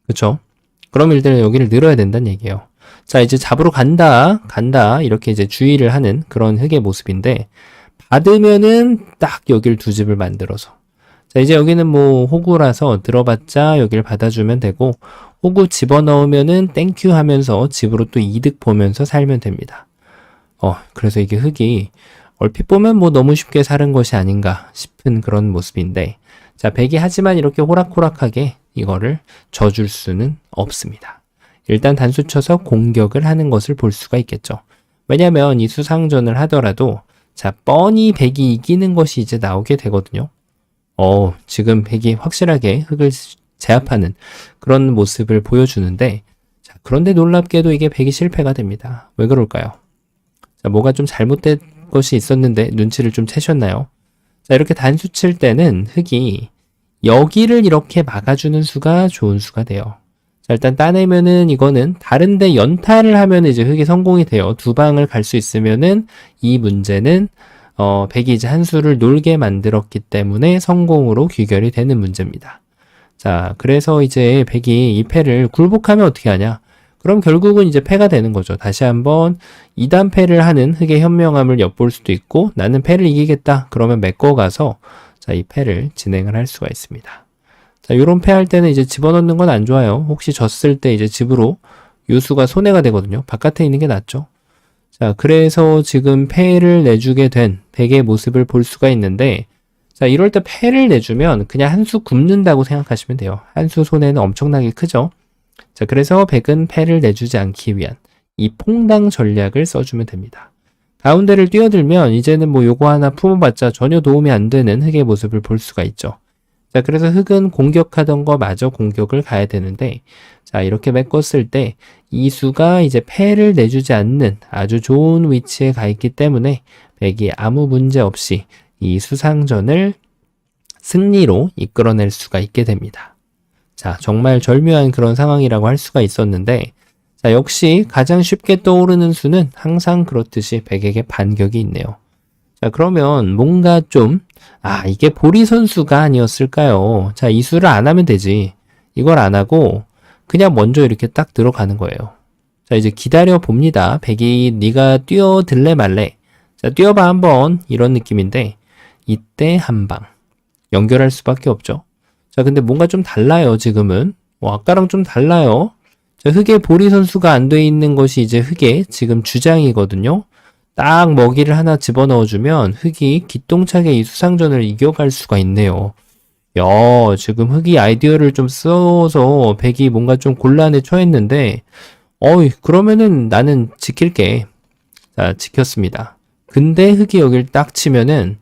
그쵸? 그럼 일단 여기를 늘어야 된다는 얘기예요. 자, 이제 잡으러 간다. 이렇게 이제 주의를 하는 그런 흙의 모습인데, 받으면은 딱 여기를 두 집을 만들어서. 자, 이제 여기는 뭐 호구라서 들어봤자 여기를 받아주면 되고, 호구 집어넣으면은 땡큐 하면서 집으로 또 이득 보면서 살면 됩니다. 그래서 이게 흙이 얼핏 보면 뭐 너무 쉽게 사는 것이 아닌가 싶은 그런 모습인데, 자, 백이 하지만 이렇게 호락호락하게 이거를 져줄 수는 없습니다. 일단 단수 쳐서 공격을 하는 것을 볼 수가 있겠죠. 왜냐면 이 수상전을 하더라도 자, 뻔히 백이 이기는 것이 이제 나오게 되거든요. 지금 백이 확실하게 흙을 제압하는 그런 모습을 보여주는데 자, 그런데 놀랍게도 이게 백이 실패가 됩니다. 왜 그럴까요? 자, 뭐가 좀 잘못된 것이 있었는데 눈치를 좀 채셨나요? 자, 이렇게 단수 칠 때는 흙이 여기를 이렇게 막아주는 수가 좋은 수가 돼요. 자, 일단 따내면은 이거는 다른데 연타를 하면 이제 흙이 성공이 돼요. 두 방을 갈 수 있으면은 이 문제는 백이 이제 한 수를 놀게 만들었기 때문에 성공으로 귀결이 되는 문제입니다. 자, 그래서 이제 백이 이 패를 굴복하면 어떻게 하냐? 그럼 결국은 이제 패가 되는 거죠. 다시 한번 2단 패를 하는 흙의 현명함을 엿볼 수도 있고 나는 패를 이기겠다. 그러면 메꿔가서 자, 이 패를 진행을 할 수가 있습니다. 자, 요런 패 할 때는 이제 집어넣는 건 안 좋아요. 혹시 졌을 때 이제 집으로 요수가 손해가 되거든요. 바깥에 있는 게 낫죠. 자, 그래서 지금 패를 내주게 된 백의 모습을 볼 수가 있는데 자, 이럴 때 패를 내주면 그냥 한 수 굽는다고 생각하시면 돼요. 한 수 손해는 엄청나게 크죠. 자, 그래서 백은 패를 내주지 않기 위한 이 퐁당 전략을 써주면 됩니다. 가운데를 뛰어들면 이제는 뭐 요거 하나 품어봤자 전혀 도움이 안 되는 흙의 모습을 볼 수가 있죠. 자, 그래서 흙은 공격하던 거 마저 공격을 가야 되는데 자, 이렇게 메꿨을 때 이 수가 이제 패를 내주지 않는 아주 좋은 위치에 가 있기 때문에 백이 아무 문제 없이 이 수상전을 승리로 이끌어낼 수가 있게 됩니다. 자, 정말 절묘한 그런 상황이라고 할 수가 있었는데 자, 역시 가장 쉽게 떠오르는 수는 항상 그렇듯이 백에게 반격이 있네요. 자, 그러면 뭔가 좀 이게 보리 선수가 아니었을까요? 자, 이 수를 안 하면 되지. 이걸 안 하고 그냥 먼저 이렇게 딱 들어가는 거예요. 자, 이제 기다려 봅니다. 백이 네가 뛰어들래 말래. 자, 뛰어봐 한번 이런 느낌인데 이때 한 방 연결할 수밖에 없죠. 자, 근데 뭔가 좀 달라요. 지금은 아까랑 좀 달라요. 자, 흙에 보리 선수가 안 돼 있는 것이 이제 흙의 지금 주장이거든요. 딱 먹이를 하나 집어넣어주면 흙이 기똥차게 이 수상전을 이겨갈 수가 있네요. 야, 지금 흙이 아이디어를 좀 써서 백이 뭔가 좀 곤란에 처했는데 그러면은 나는 지킬게. 자, 지켰습니다. 근데 흙이 여길 딱 치면은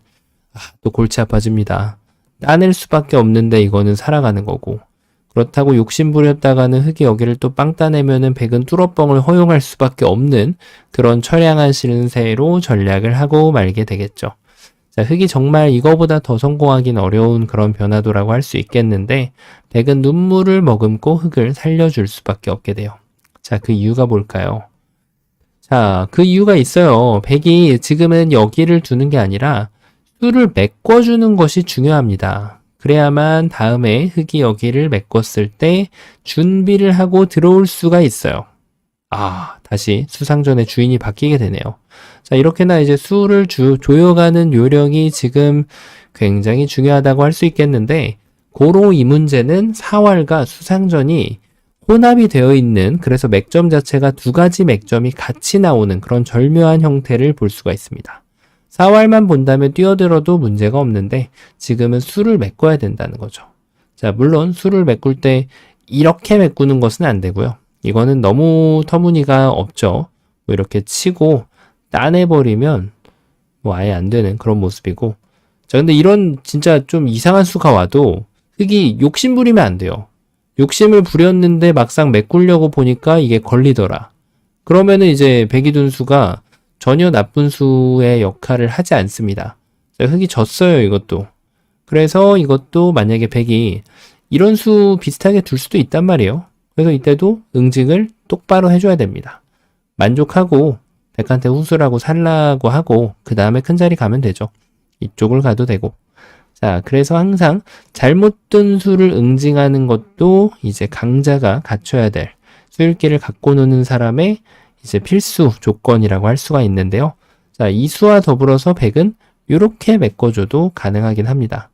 또 골치 아파집니다. 따낼 수밖에 없는데 이거는 살아가는 거고. 그렇다고 욕심 부렸다가는 흙이 여기를 또 빵 따내면은 백은 뚫어뻥을 허용할 수밖에 없는 그런 처량한 신세로 전략을 하고 말게 되겠죠. 자, 흙이 정말 이거보다 더 성공하긴 어려운 그런 변화도라고 할 수 있겠는데 백은 눈물을 머금고 흙을 살려줄 수밖에 없게 돼요. 자, 그 이유가 뭘까요? 자, 그 이유가 있어요. 백이 지금은 여기를 두는 게 아니라 수를 메꿔주는 것이 중요합니다. 그래야만 다음에 흙이 여기를 메꿨을 때 준비를 하고 들어올 수가 있어요. 다시 수상전의 주인이 바뀌게 되네요. 자, 이렇게나 이제 수를 조여가는 요령이 지금 굉장히 중요하다고 할 수 있겠는데, 고로 이 문제는 사활과 수상전이 혼합이 되어 있는, 그래서 맥점 자체가 두 가지 맥점이 같이 나오는 그런 절묘한 형태를 볼 수가 있습니다. 사활만 본다면 뛰어들어도 문제가 없는데 지금은 수를 메꿔야 된다는 거죠. 자, 물론 수를 메꿀 때 이렇게 메꾸는 것은 안 되고요. 이거는 너무 터무니가 없죠. 뭐 이렇게 치고 따내버리면 뭐 아예 안 되는 그런 모습이고. 자, 근데 이런 진짜 좀 이상한 수가 와도 흙이 욕심 부리면 안 돼요. 욕심을 부렸는데 막상 메꾸려고 보니까 이게 걸리더라. 그러면은 이제 백이둔 수가 전혀 나쁜 수의 역할을 하지 않습니다. 자, 흙이 졌어요, 이것도. 그래서 이것도 만약에 백이 이런 수 비슷하게 둘 수도 있단 말이에요. 그래서 이때도 응징을 똑바로 해줘야 됩니다. 만족하고 백한테 후술하고 살라고 하고 그 다음에 큰 자리 가면 되죠. 이쪽을 가도 되고. 자, 그래서 항상 잘못 든 수를 응징하는 것도 이제 강자가 갖춰야 될 수읽기를 갖고 노는 사람의 이제 필수 조건이라고 할 수가 있는데요. 자, 이 수와 더불어서 백은 이렇게 메꿔줘도 가능하긴 합니다.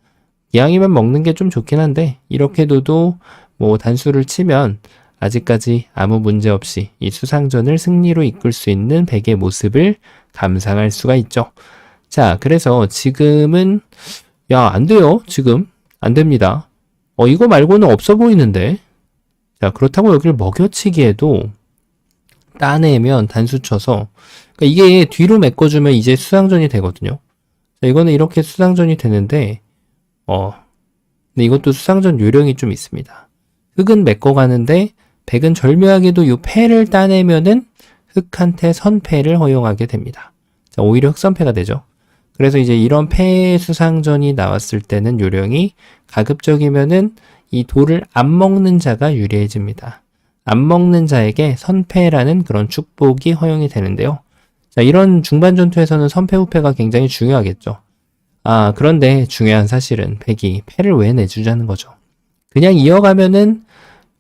이왕이면 먹는 게 좀 좋긴 한데 이렇게 둬도 뭐 단수를 치면 아직까지 아무 문제 없이 이 수상전을 승리로 이끌 수 있는 백의 모습을 감상할 수가 있죠. 자, 그래서 지금은 안 돼요. 지금 안 됩니다. 이거 말고는 없어 보이는데. 자, 그렇다고 여기를 먹여치기에도 따내면 단수 쳐서 그러니까 이게 뒤로 메꿔주면 이제 수상전이 되거든요. 자, 이거는 이렇게 수상전이 되는데 근데 이것도 수상전 요령이 좀 있습니다. 흙은 메꿔가는데 백은 절묘하게도 이 패를 따내면은 흙한테 선패를 허용하게 됩니다. 자, 오히려 흙선패가 되죠. 그래서 이제 이런 패 수상전이 나왔을 때는 요령이 가급적이면은 이 돌을 안 먹는 자가 유리해집니다. 안 먹는 자에게 선패라는 그런 축복이 허용이 되는데요. 자, 이런 중반 전투에서는 선패 후패가 굉장히 중요하겠죠. 그런데 중요한 사실은 백이 패를 왜 내주자는 거죠. 그냥 이어가면은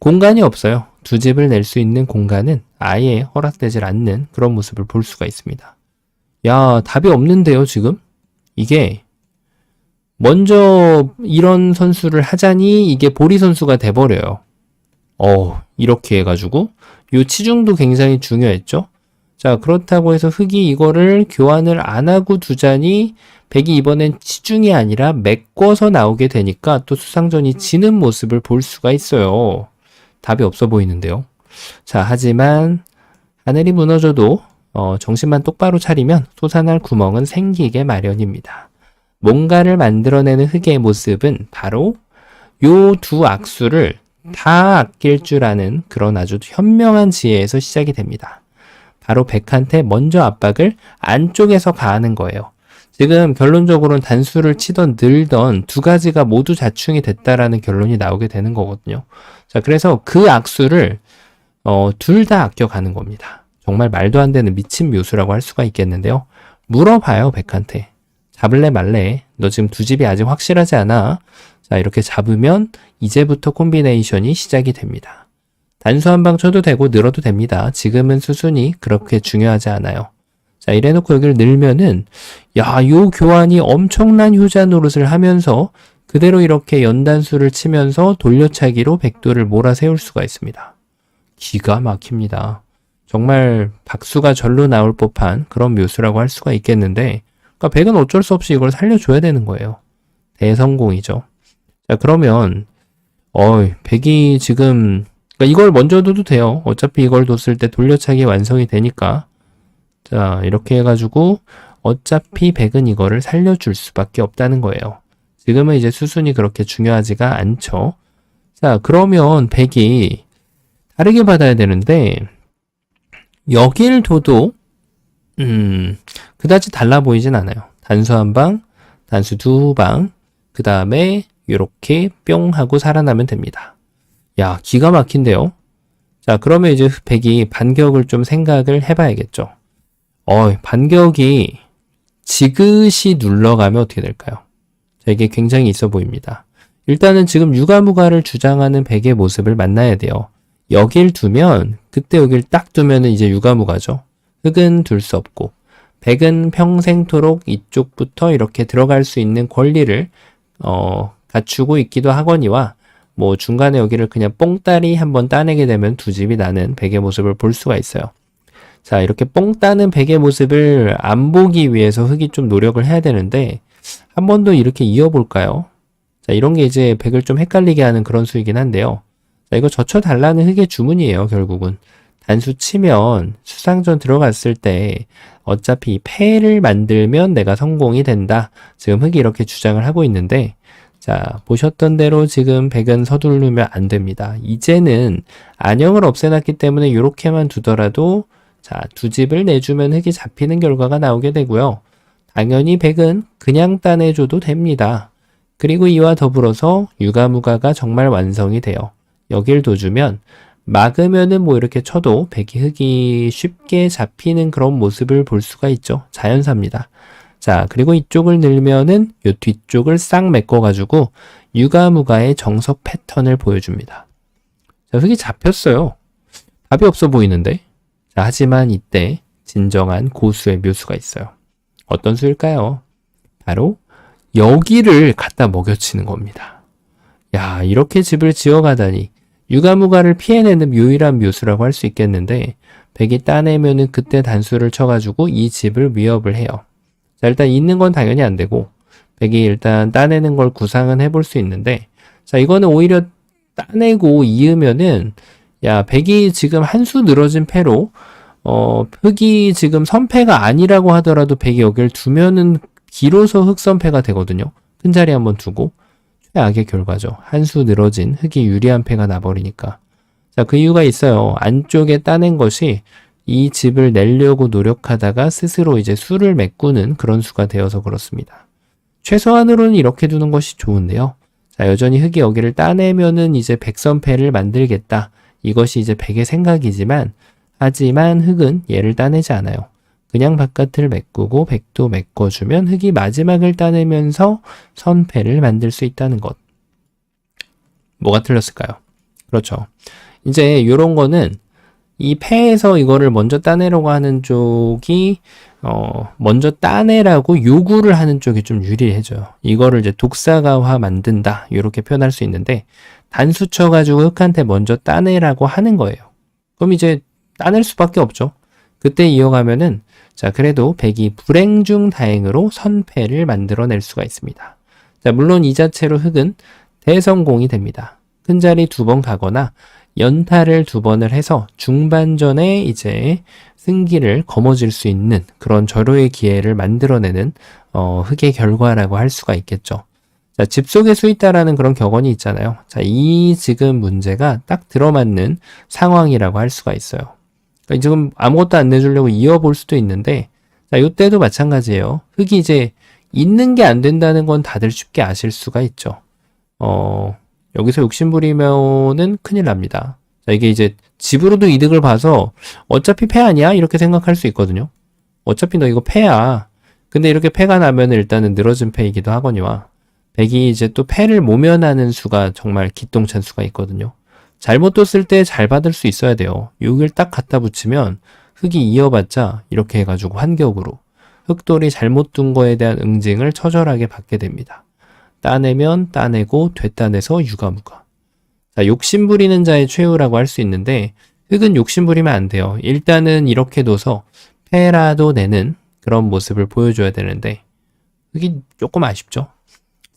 공간이 없어요. 두 집을 낼 수 있는 공간은 아예 허락되질 않는 그런 모습을 볼 수가 있습니다. 답이 없는데요, 지금? 이게 먼저 이런 선수를 하자니 이게 보리 선수가 돼버려요. 이렇게 해가지고 요 치중도 굉장히 중요했죠. 자, 그렇다고 해서 흙이 이거를 교환을 안 하고 두자니 백이 이번엔 치중이 아니라 메꿔서 나오게 되니까 또 수상전이 지는 모습을 볼 수가 있어요. 답이 없어 보이는데요. 자, 하지만 하늘이 무너져도 정신만 똑바로 차리면 솟아날 구멍은 생기게 마련입니다. 뭔가를 만들어내는 흙의 모습은 바로 요 두 악수를 다 아낄 줄 아는 그런 아주 현명한 지혜에서 시작이 됩니다. 바로 백한테 먼저 압박을 안쪽에서 가하는 거예요. 지금 결론적으로는 단수를 치던 늘던 두 가지가 모두 자충이 됐다라는 결론이 나오게 되는 거거든요. 자, 그래서 그 악수를 둘 다 아껴가는 겁니다. 정말 말도 안 되는 미친 묘수라고 할 수가 있겠는데요. 물어봐요, 백한테. 잡을래 말래? 너 지금 두 집이 아직 확실하지 않아? 자, 이렇게 잡으면 이제부터 콤비네이션이 시작이 됩니다. 단수 한 방 쳐도 되고 늘어도 됩니다. 지금은 수순이 그렇게 중요하지 않아요. 자, 이래놓고 여기를 늘면은 요 교환이 엄청난 효자 노릇을 하면서 그대로 이렇게 연단수를 치면서 돌려차기로 백도를 몰아세울 수가 있습니다. 기가 막힙니다. 정말 박수가 절로 나올 법한 그런 묘수라고 할 수가 있겠는데, 그러니까 백은 어쩔 수 없이 이걸 살려줘야 되는 거예요. 대성공이죠. 자, 그러면 백이 지금 그러니까 이걸 먼저 둬도 돼요. 어차피 이걸 뒀을 때 돌려차기 완성이 되니까. 자, 이렇게 해가지고 어차피 100은 이거를 살려줄 수밖에 없다는 거예요. 지금은 이제 수순이 그렇게 중요하지가 않죠. 자, 그러면 100이 다르게 받아야 되는데 여길 둬도 그다지 달라 보이진 않아요. 단수 한 방, 단수 두 방, 그 다음에 이렇게 뿅 하고 살아나면 됩니다. 야, 기가 막힌데요? 자, 그러면 이제 100이 반격을 좀 생각을 해봐야겠죠. 반격이 지그시 눌러가면 어떻게 될까요? 자, 이게 굉장히 있어 보입니다. 일단은 지금 유가무가를 주장하는 100의 모습을 만나야 돼요. 여길 두면, 그때 여길 딱 두면은 이제 유가무가죠. 흑은 둘 수 없고, 100은 평생토록 이쪽부터 이렇게 들어갈 수 있는 권리를, 갖추고 있기도 하거니와, 뭐 중간에 여기를 그냥 뽕따리 한번 따내게 되면 두 집이 나는 100의 모습을 볼 수가 있어요. 자, 이렇게 뽕 따는 100의 모습을 안 보기 위해서 흑이 좀 노력을 해야 되는데, 한 번 더 이렇게 이어볼까요? 자, 이런 게 이제 100을 좀 헷갈리게 하는 그런 수이긴 한데요. 자, 이거 젖혀달라는 흑의 주문이에요, 결국은. 단수 치면 수상전 들어갔을 때 어차피 패를 만들면 내가 성공이 된다. 지금 흑이 이렇게 주장을 하고 있는데, 자, 보셨던 대로 지금 100은 서두르면 안 됩니다. 이제는 안형을 없애놨기 때문에 이렇게만 두더라도 자, 두 집을 내주면 흑이 잡히는 결과가 나오게 되고요. 당연히 100은 그냥 따내줘도 됩니다. 그리고 이와 더불어서 유가무가가 정말 완성이 돼요. 여길 둬주면 막으면은 뭐 이렇게 쳐도 100이 흑이 쉽게 잡히는 그런 모습을 볼 수가 있죠. 자연사입니다. 자, 그리고 이쪽을 늘면은 요 뒤쪽을 싹 메꿔가지고 유가무가의 정석 패턴을 보여줍니다. 자, 흑이 잡혔어요. 답이 없어 보이는데? 자, 하지만 이때 진정한 고수의 묘수가 있어요. 어떤 수일까요? 바로 여기를 갖다 먹여치는 겁니다. 야, 이렇게 집을 지어가다니 유가무가를 피해내는 유일한 묘수라고 할 수 있겠는데 100이 따내면은 그때 단수를 쳐가지고 이 집을 위협을 해요. 자, 일단 있는 건 당연히 안 되고 100이 일단 따내는 걸 구상은 해볼 수 있는데 자, 이거는 오히려 따내고 이으면은 야, 100이 지금 한 수 늘어진 패로 흑이 지금 선패가 아니라고 하더라도 100이 여기를 두면은 비로소 흑 선패가 되거든요. 큰 자리 한번 두고 최악의 결과죠. 한 수 늘어진 흑이 유리한 패가 나버리니까. 자, 그 이유가 있어요. 안쪽에 따낸 것이 이 집을 내려고 노력하다가 스스로 이제 수를 메꾸는 그런 수가 되어서 그렇습니다. 최소한으로는 이렇게 두는 것이 좋은데요. 자, 여전히 흑이 여기를 따내면은 이제 100선패를 만들겠다. 이것이 이제 100의 생각이지만 하지만 흑은 얘를 따내지 않아요. 그냥 바깥을 메꾸고 100도 메꿔주면 흑이 마지막을 따내면서 선패를 만들 수 있다는 것. 뭐가 틀렸을까요? 그렇죠. 이제 이런 거는 이 패에서 이거를 먼저 따내려고 하는 쪽이 먼저 따내라고 요구를 하는 쪽이 좀 유리해져요. 이거를 이제 독사가화 만든다 이렇게 표현할 수 있는데 단수 쳐가지고 흑한테 먼저 따내라고 하는 거예요. 그럼 이제 따낼 수밖에 없죠. 그때 이어가면은 자, 그래도 100이 불행 중 다행으로 선패를 만들어낼 수가 있습니다. 자, 물론 이 자체로 흑은 대성공이 됩니다. 큰 자리 2번 가거나 연타를 2번을 해서 중반전에 이제 승기를 거머쥘 수 있는 그런 절호의 기회를 만들어내는 흑의 결과라고 할 수가 있겠죠. 자, 집 속에 수 있다라는 그런 격언이 있잖아요. 자, 이 지금 문제가 딱 들어맞는 상황이라고 할 수가 있어요. 그러니까 지금 아무것도 안 내주려고 이어볼 수도 있는데, 자, 이때도 마찬가지예요. 흑이 이제 있는 게 안 된다는 건 다들 쉽게 아실 수가 있죠. 여기서 욕심부리면은 큰일 납니다. 자, 이게 이제 집으로도 이득을 봐서 어차피 패 아니야? 이렇게 생각할 수 있거든요. 어차피 너 이거 패야. 근데 이렇게 패가 나면 일단은 늘어진 패이기도 하거니와 100이 이제 또 패를 모면하는 수가 정말 기똥찬 수가 있거든요. 잘못 뒀을 때 잘 받을 수 있어야 돼요. 6을 딱 갖다 붙이면 흑이 이어봤자 이렇게 해가지고 환격으로 흑돌이 잘못 둔 거에 대한 응징을 처절하게 받게 됩니다. 따내면 따내고 되따내서 유가무가. 자, 욕심부리는 자의 최후라고 할 수 있는데 흑은 욕심부리면 안 돼요. 일단은 이렇게 둬서 패라도 내는 그런 모습을 보여줘야 되는데 흑이 조금 아쉽죠.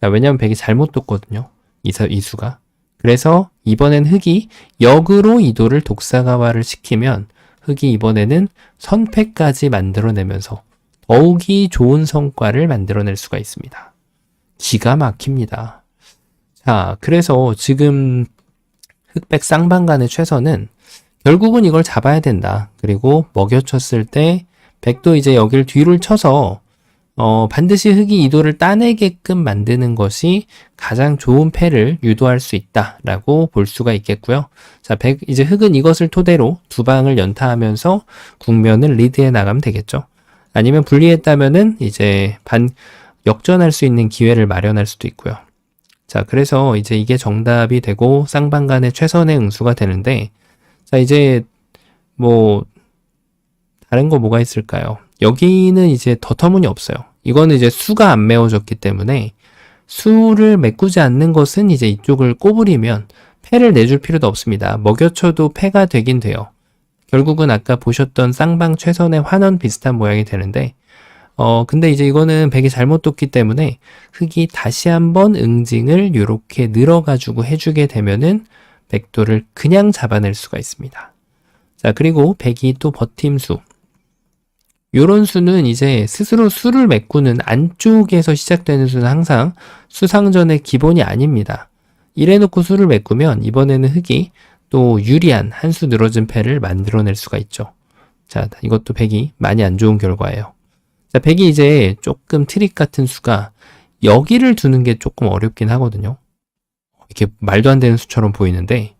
자, 왜냐면 100이 잘못 뒀거든요. 이 수가. 그래서 이번엔 흑이 역으로 이도를 독사가화를 시키면 흑이 이번에는 선패까지 만들어내면서 더욱이 좋은 성과를 만들어낼 수가 있습니다. 기가 막힙니다. 자, 그래서 지금 흑백 쌍방간의 최선은 결국은 이걸 잡아야 된다. 그리고 먹여쳤을 때 백도 이제 여기를 뒤를 쳐서 반드시 흑이 이도를 따내게끔 만드는 것이 가장 좋은 패를 유도할 수 있다라고 볼 수가 있겠고요. 자, 이제 흑은 이것을 토대로 두 방을 연타하면서 국면을 리드해 나가면 되겠죠. 아니면 불리했다면은 이제 역전할 수 있는 기회를 마련할 수도 있고요. 자, 그래서 이제 이게 정답이 되고 쌍방간의 최선의 응수가 되는데, 자, 이제 뭐 다른 거 뭐가 있을까요? 여기는 이제 더 터무니없어요. 이거는 이제 수가 안 메워졌기 때문에 수를 메꾸지 않는 것은 이제 이쪽을 꼬부리면 패를 내줄 필요도 없습니다. 먹여쳐도 패가 되긴 돼요. 결국은 아까 보셨던 쌍방 최선의 환원 비슷한 모양이 되는데 근데 이제 이거는 백이 잘못 뒀기 때문에 흑이 다시 한번 응징을 이렇게 늘어가지고 해주게 되면은 백도를 그냥 잡아낼 수가 있습니다. 자, 그리고 백이 또 버팀수. 요런 수는 이제 스스로 수를 메꾸는 안쪽에서 시작되는 수는 항상 수상전의 기본이 아닙니다. 이래놓고 수를 메꾸면 이번에는 흑이 또 유리한 한 수 늘어진 패를 만들어낼 수가 있죠. 자, 이것도 백이 많이 안 좋은 결과예요. 자, 백이 이제 조금 트릭 같은 수가 여기를 두는 게 조금 어렵긴 하거든요. 이렇게 말도 안 되는 수처럼 보이는데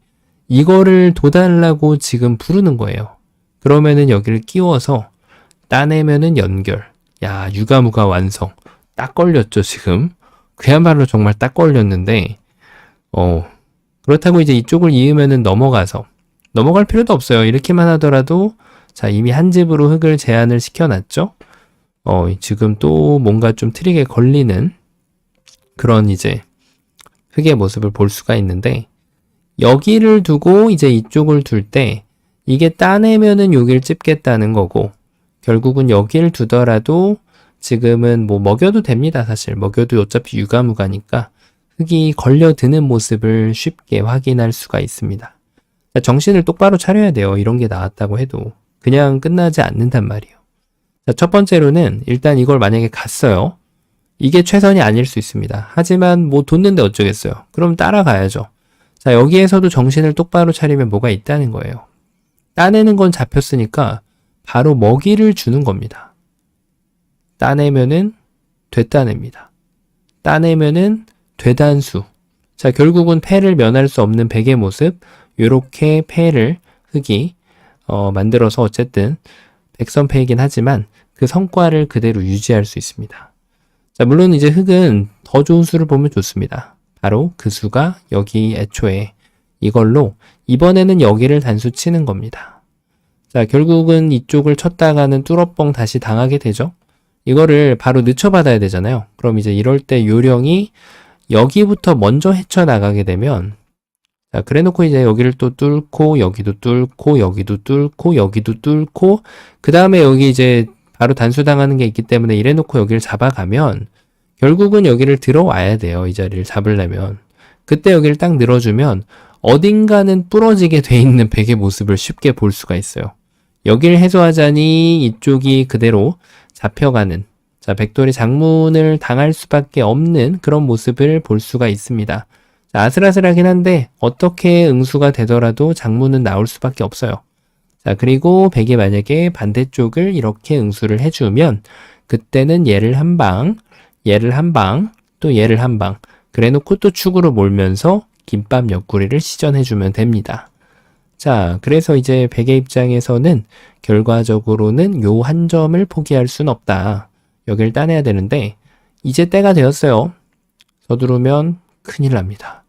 이거를 둬달라고 지금 부르는 거예요. 그러면은 여기를 끼워서 따내면은 연결. 야, 유가무가 완성. 딱 걸렸죠, 지금. 그야말로 정말 딱 걸렸는데, 그렇다고 이제 이쪽을 이으면은 넘어갈 필요도 없어요. 이렇게만 하더라도, 자, 이미 한 집으로 흑을 제한을 시켜놨죠? 지금 또 뭔가 좀 트릭에 걸리는 그런 이제 흑의 모습을 볼 수가 있는데, 여기를 두고 이제 이쪽을 둘 때, 이게 따내면은 여기를 찝겠다는 거고, 결국은 여기를 두더라도 지금은 뭐 먹여도 됩니다. 사실 먹여도 어차피 유가무가니까 흑이 걸려드는 모습을 쉽게 확인할 수가 있습니다. 정신을 똑바로 차려야 돼요. 이런 게 나왔다고 해도 그냥 끝나지 않는단 말이에요. 자, 첫 번째로는 일단 이걸 만약에 갔어요. 이게 최선이 아닐 수 있습니다. 하지만 뭐 뒀는데 어쩌겠어요. 그럼 따라가야죠. 자, 여기에서도 정신을 똑바로 차리면 뭐가 있다는 거예요. 따내는 건 잡혔으니까 바로 먹이를 주는 겁니다. 따내면은 되따냅니다. 따내면은 되단수. 자, 결국은 패를 면할 수 없는 백의 모습, 요렇게 패를 흑이 만들어서 어쨌든 백선패이긴 하지만 그 성과를 그대로 유지할 수 있습니다. 자, 물론 이제 흑은 더 좋은 수를 보면 좋습니다. 바로 그 수가 여기 애초에 이걸로 이번에는 여기를 단수 치는 겁니다. 자, 결국은 이쪽을 쳤다가는 뚫어뻥 다시 당하게 되죠. 이거를 바로 늦춰받아야 되잖아요. 그럼 이제 이럴 때 요령이 여기부터 먼저 헤쳐나가게 되면, 자, 그래 놓고 이제 여기를 또 뚫고, 여기도 뚫고, 여기도 뚫고, 여기도 뚫고, 그 다음에 여기 이제 바로 단수당하는 게 있기 때문에 이래 놓고 여기를 잡아가면, 결국은 여기를 들어와야 돼요. 이 자리를 잡으려면. 그때 여기를 딱 늘어주면, 어딘가는 부러지게 돼 있는 백의 모습을 쉽게 볼 수가 있어요. 여기를 해소하자니 이쪽이 그대로 잡혀가는, 자, 백돌이 장문을 당할 수밖에 없는 그런 모습을 볼 수가 있습니다. 자, 아슬아슬하긴 한데 어떻게 응수가 되더라도 장문은 나올 수밖에 없어요. 자, 그리고 백이 만약에 반대쪽을 이렇게 응수를 해주면 그때는 얘를 한 방, 얘를 한 방, 또 얘를 한 방, 그래 놓고 또 축으로 몰면서 김밥 옆구리를 시전해주면 됩니다. 자, 그래서 이제 백의 입장에서는 결과적으로는 요 한 점을 포기할 순 없다. 여길 따내야 되는데 이제 때가 되었어요. 서두르면 큰일 납니다.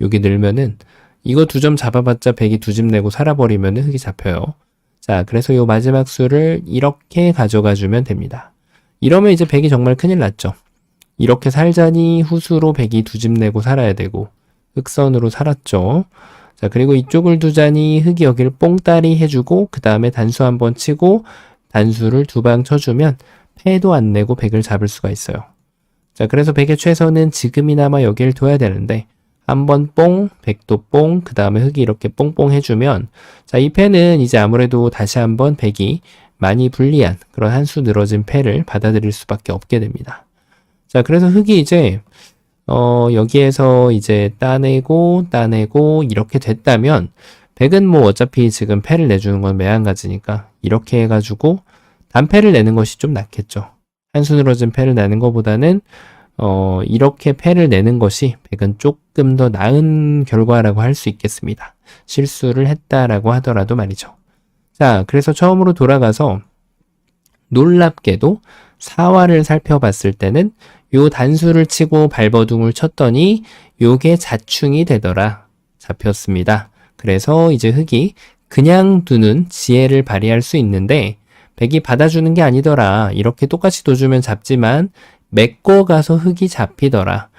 여기 늘면은 이거 2점 잡아봤자 백이 2집 내고 살아버리면 흑이 잡혀요. 자, 그래서 요 마지막 수를 이렇게 가져가 주면 됩니다. 이러면 이제 백이 정말 큰일 났죠. 이렇게 살자니 후수로 백이 2집 내고 살아야 되고 흑선으로 살았죠. 자, 그리고 이쪽을 두자니 흑이 여기를 뽕따리 해주고 그 다음에 단수 한번 치고 단수를 2방 쳐주면 패도 안 내고 백을 잡을 수가 있어요. 자, 그래서 백의 최선은 지금이나마 여기를 둬야 되는데 한번 뽕, 백도 뽕, 그 다음에 흑이 이렇게 뽕뽕 해주면, 자, 이 패는 이제 아무래도 다시 한번 백이 많이 불리한 그런 한 수 늘어진 패를 받아들일 수밖에 없게 됩니다. 자, 그래서 흑이 이제, 여기에서 이제 따내고, 이렇게 됐다면, 백은 뭐 어차피 지금 패를 내주는 건 매한가지니까, 이렇게 해가지고, 단패를 내는 것이 좀 낫겠죠. 한 수 늘어진 패를 내는 것보다는, 이렇게 패를 내는 것이 백은 조금 더 나은 결과라고 할 수 있겠습니다. 실수를 했다라고 하더라도 말이죠. 자, 그래서 처음으로 돌아가서 놀랍게도 사화를 살펴봤을 때는 요 단수를 치고 발버둥을 쳤더니 요게 자충이 되더라 잡혔습니다. 그래서 이제 흑이 그냥 두는 지혜를 발휘할 수 있는데 백이 받아주는 게 아니더라. 이렇게 똑같이 둬주면 잡지만 메꿔가서 흑이 잡히더라.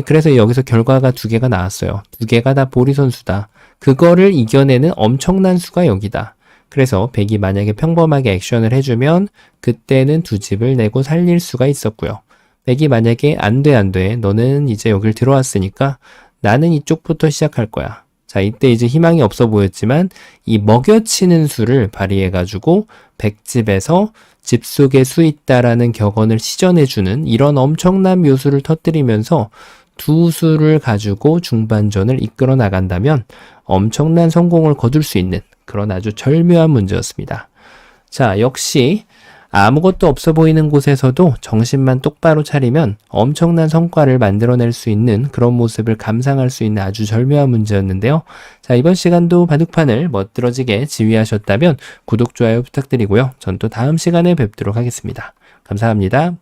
그래서 여기서 결과가 두 개가 나왔어요. 두 개가 다 보리 선수다. 그거를 이겨내는 엄청난 수가 여기다. 그래서 백이 만약에 평범하게 액션을 해주면 그때는 두 집을 내고 살릴 수가 있었고요. 백이 만약에 안 돼. 너는 이제 여길 들어왔으니까 나는 이쪽부터 시작할 거야. 자, 이때 이제 희망이 없어 보였지만 이 먹여치는 수를 발휘해가지고 백집에서 집 속에 수 있다라는 격언을 시전해주는 이런 엄청난 묘수를 터뜨리면서 두 수를 가지고 중반전을 이끌어 나간다면 엄청난 성공을 거둘 수 있는 그런 아주 절묘한 문제였습니다. 자, 역시 아무것도 없어 보이는 곳에서도 정신만 똑바로 차리면 엄청난 성과를 만들어낼 수 있는 그런 모습을 감상할 수 있는 아주 절묘한 문제였는데요. 자, 이번 시간도 바둑판을 멋들어지게 지휘하셨다면 구독, 좋아요 부탁드리고요. 전 또 다음 시간에 뵙도록 하겠습니다. 감사합니다.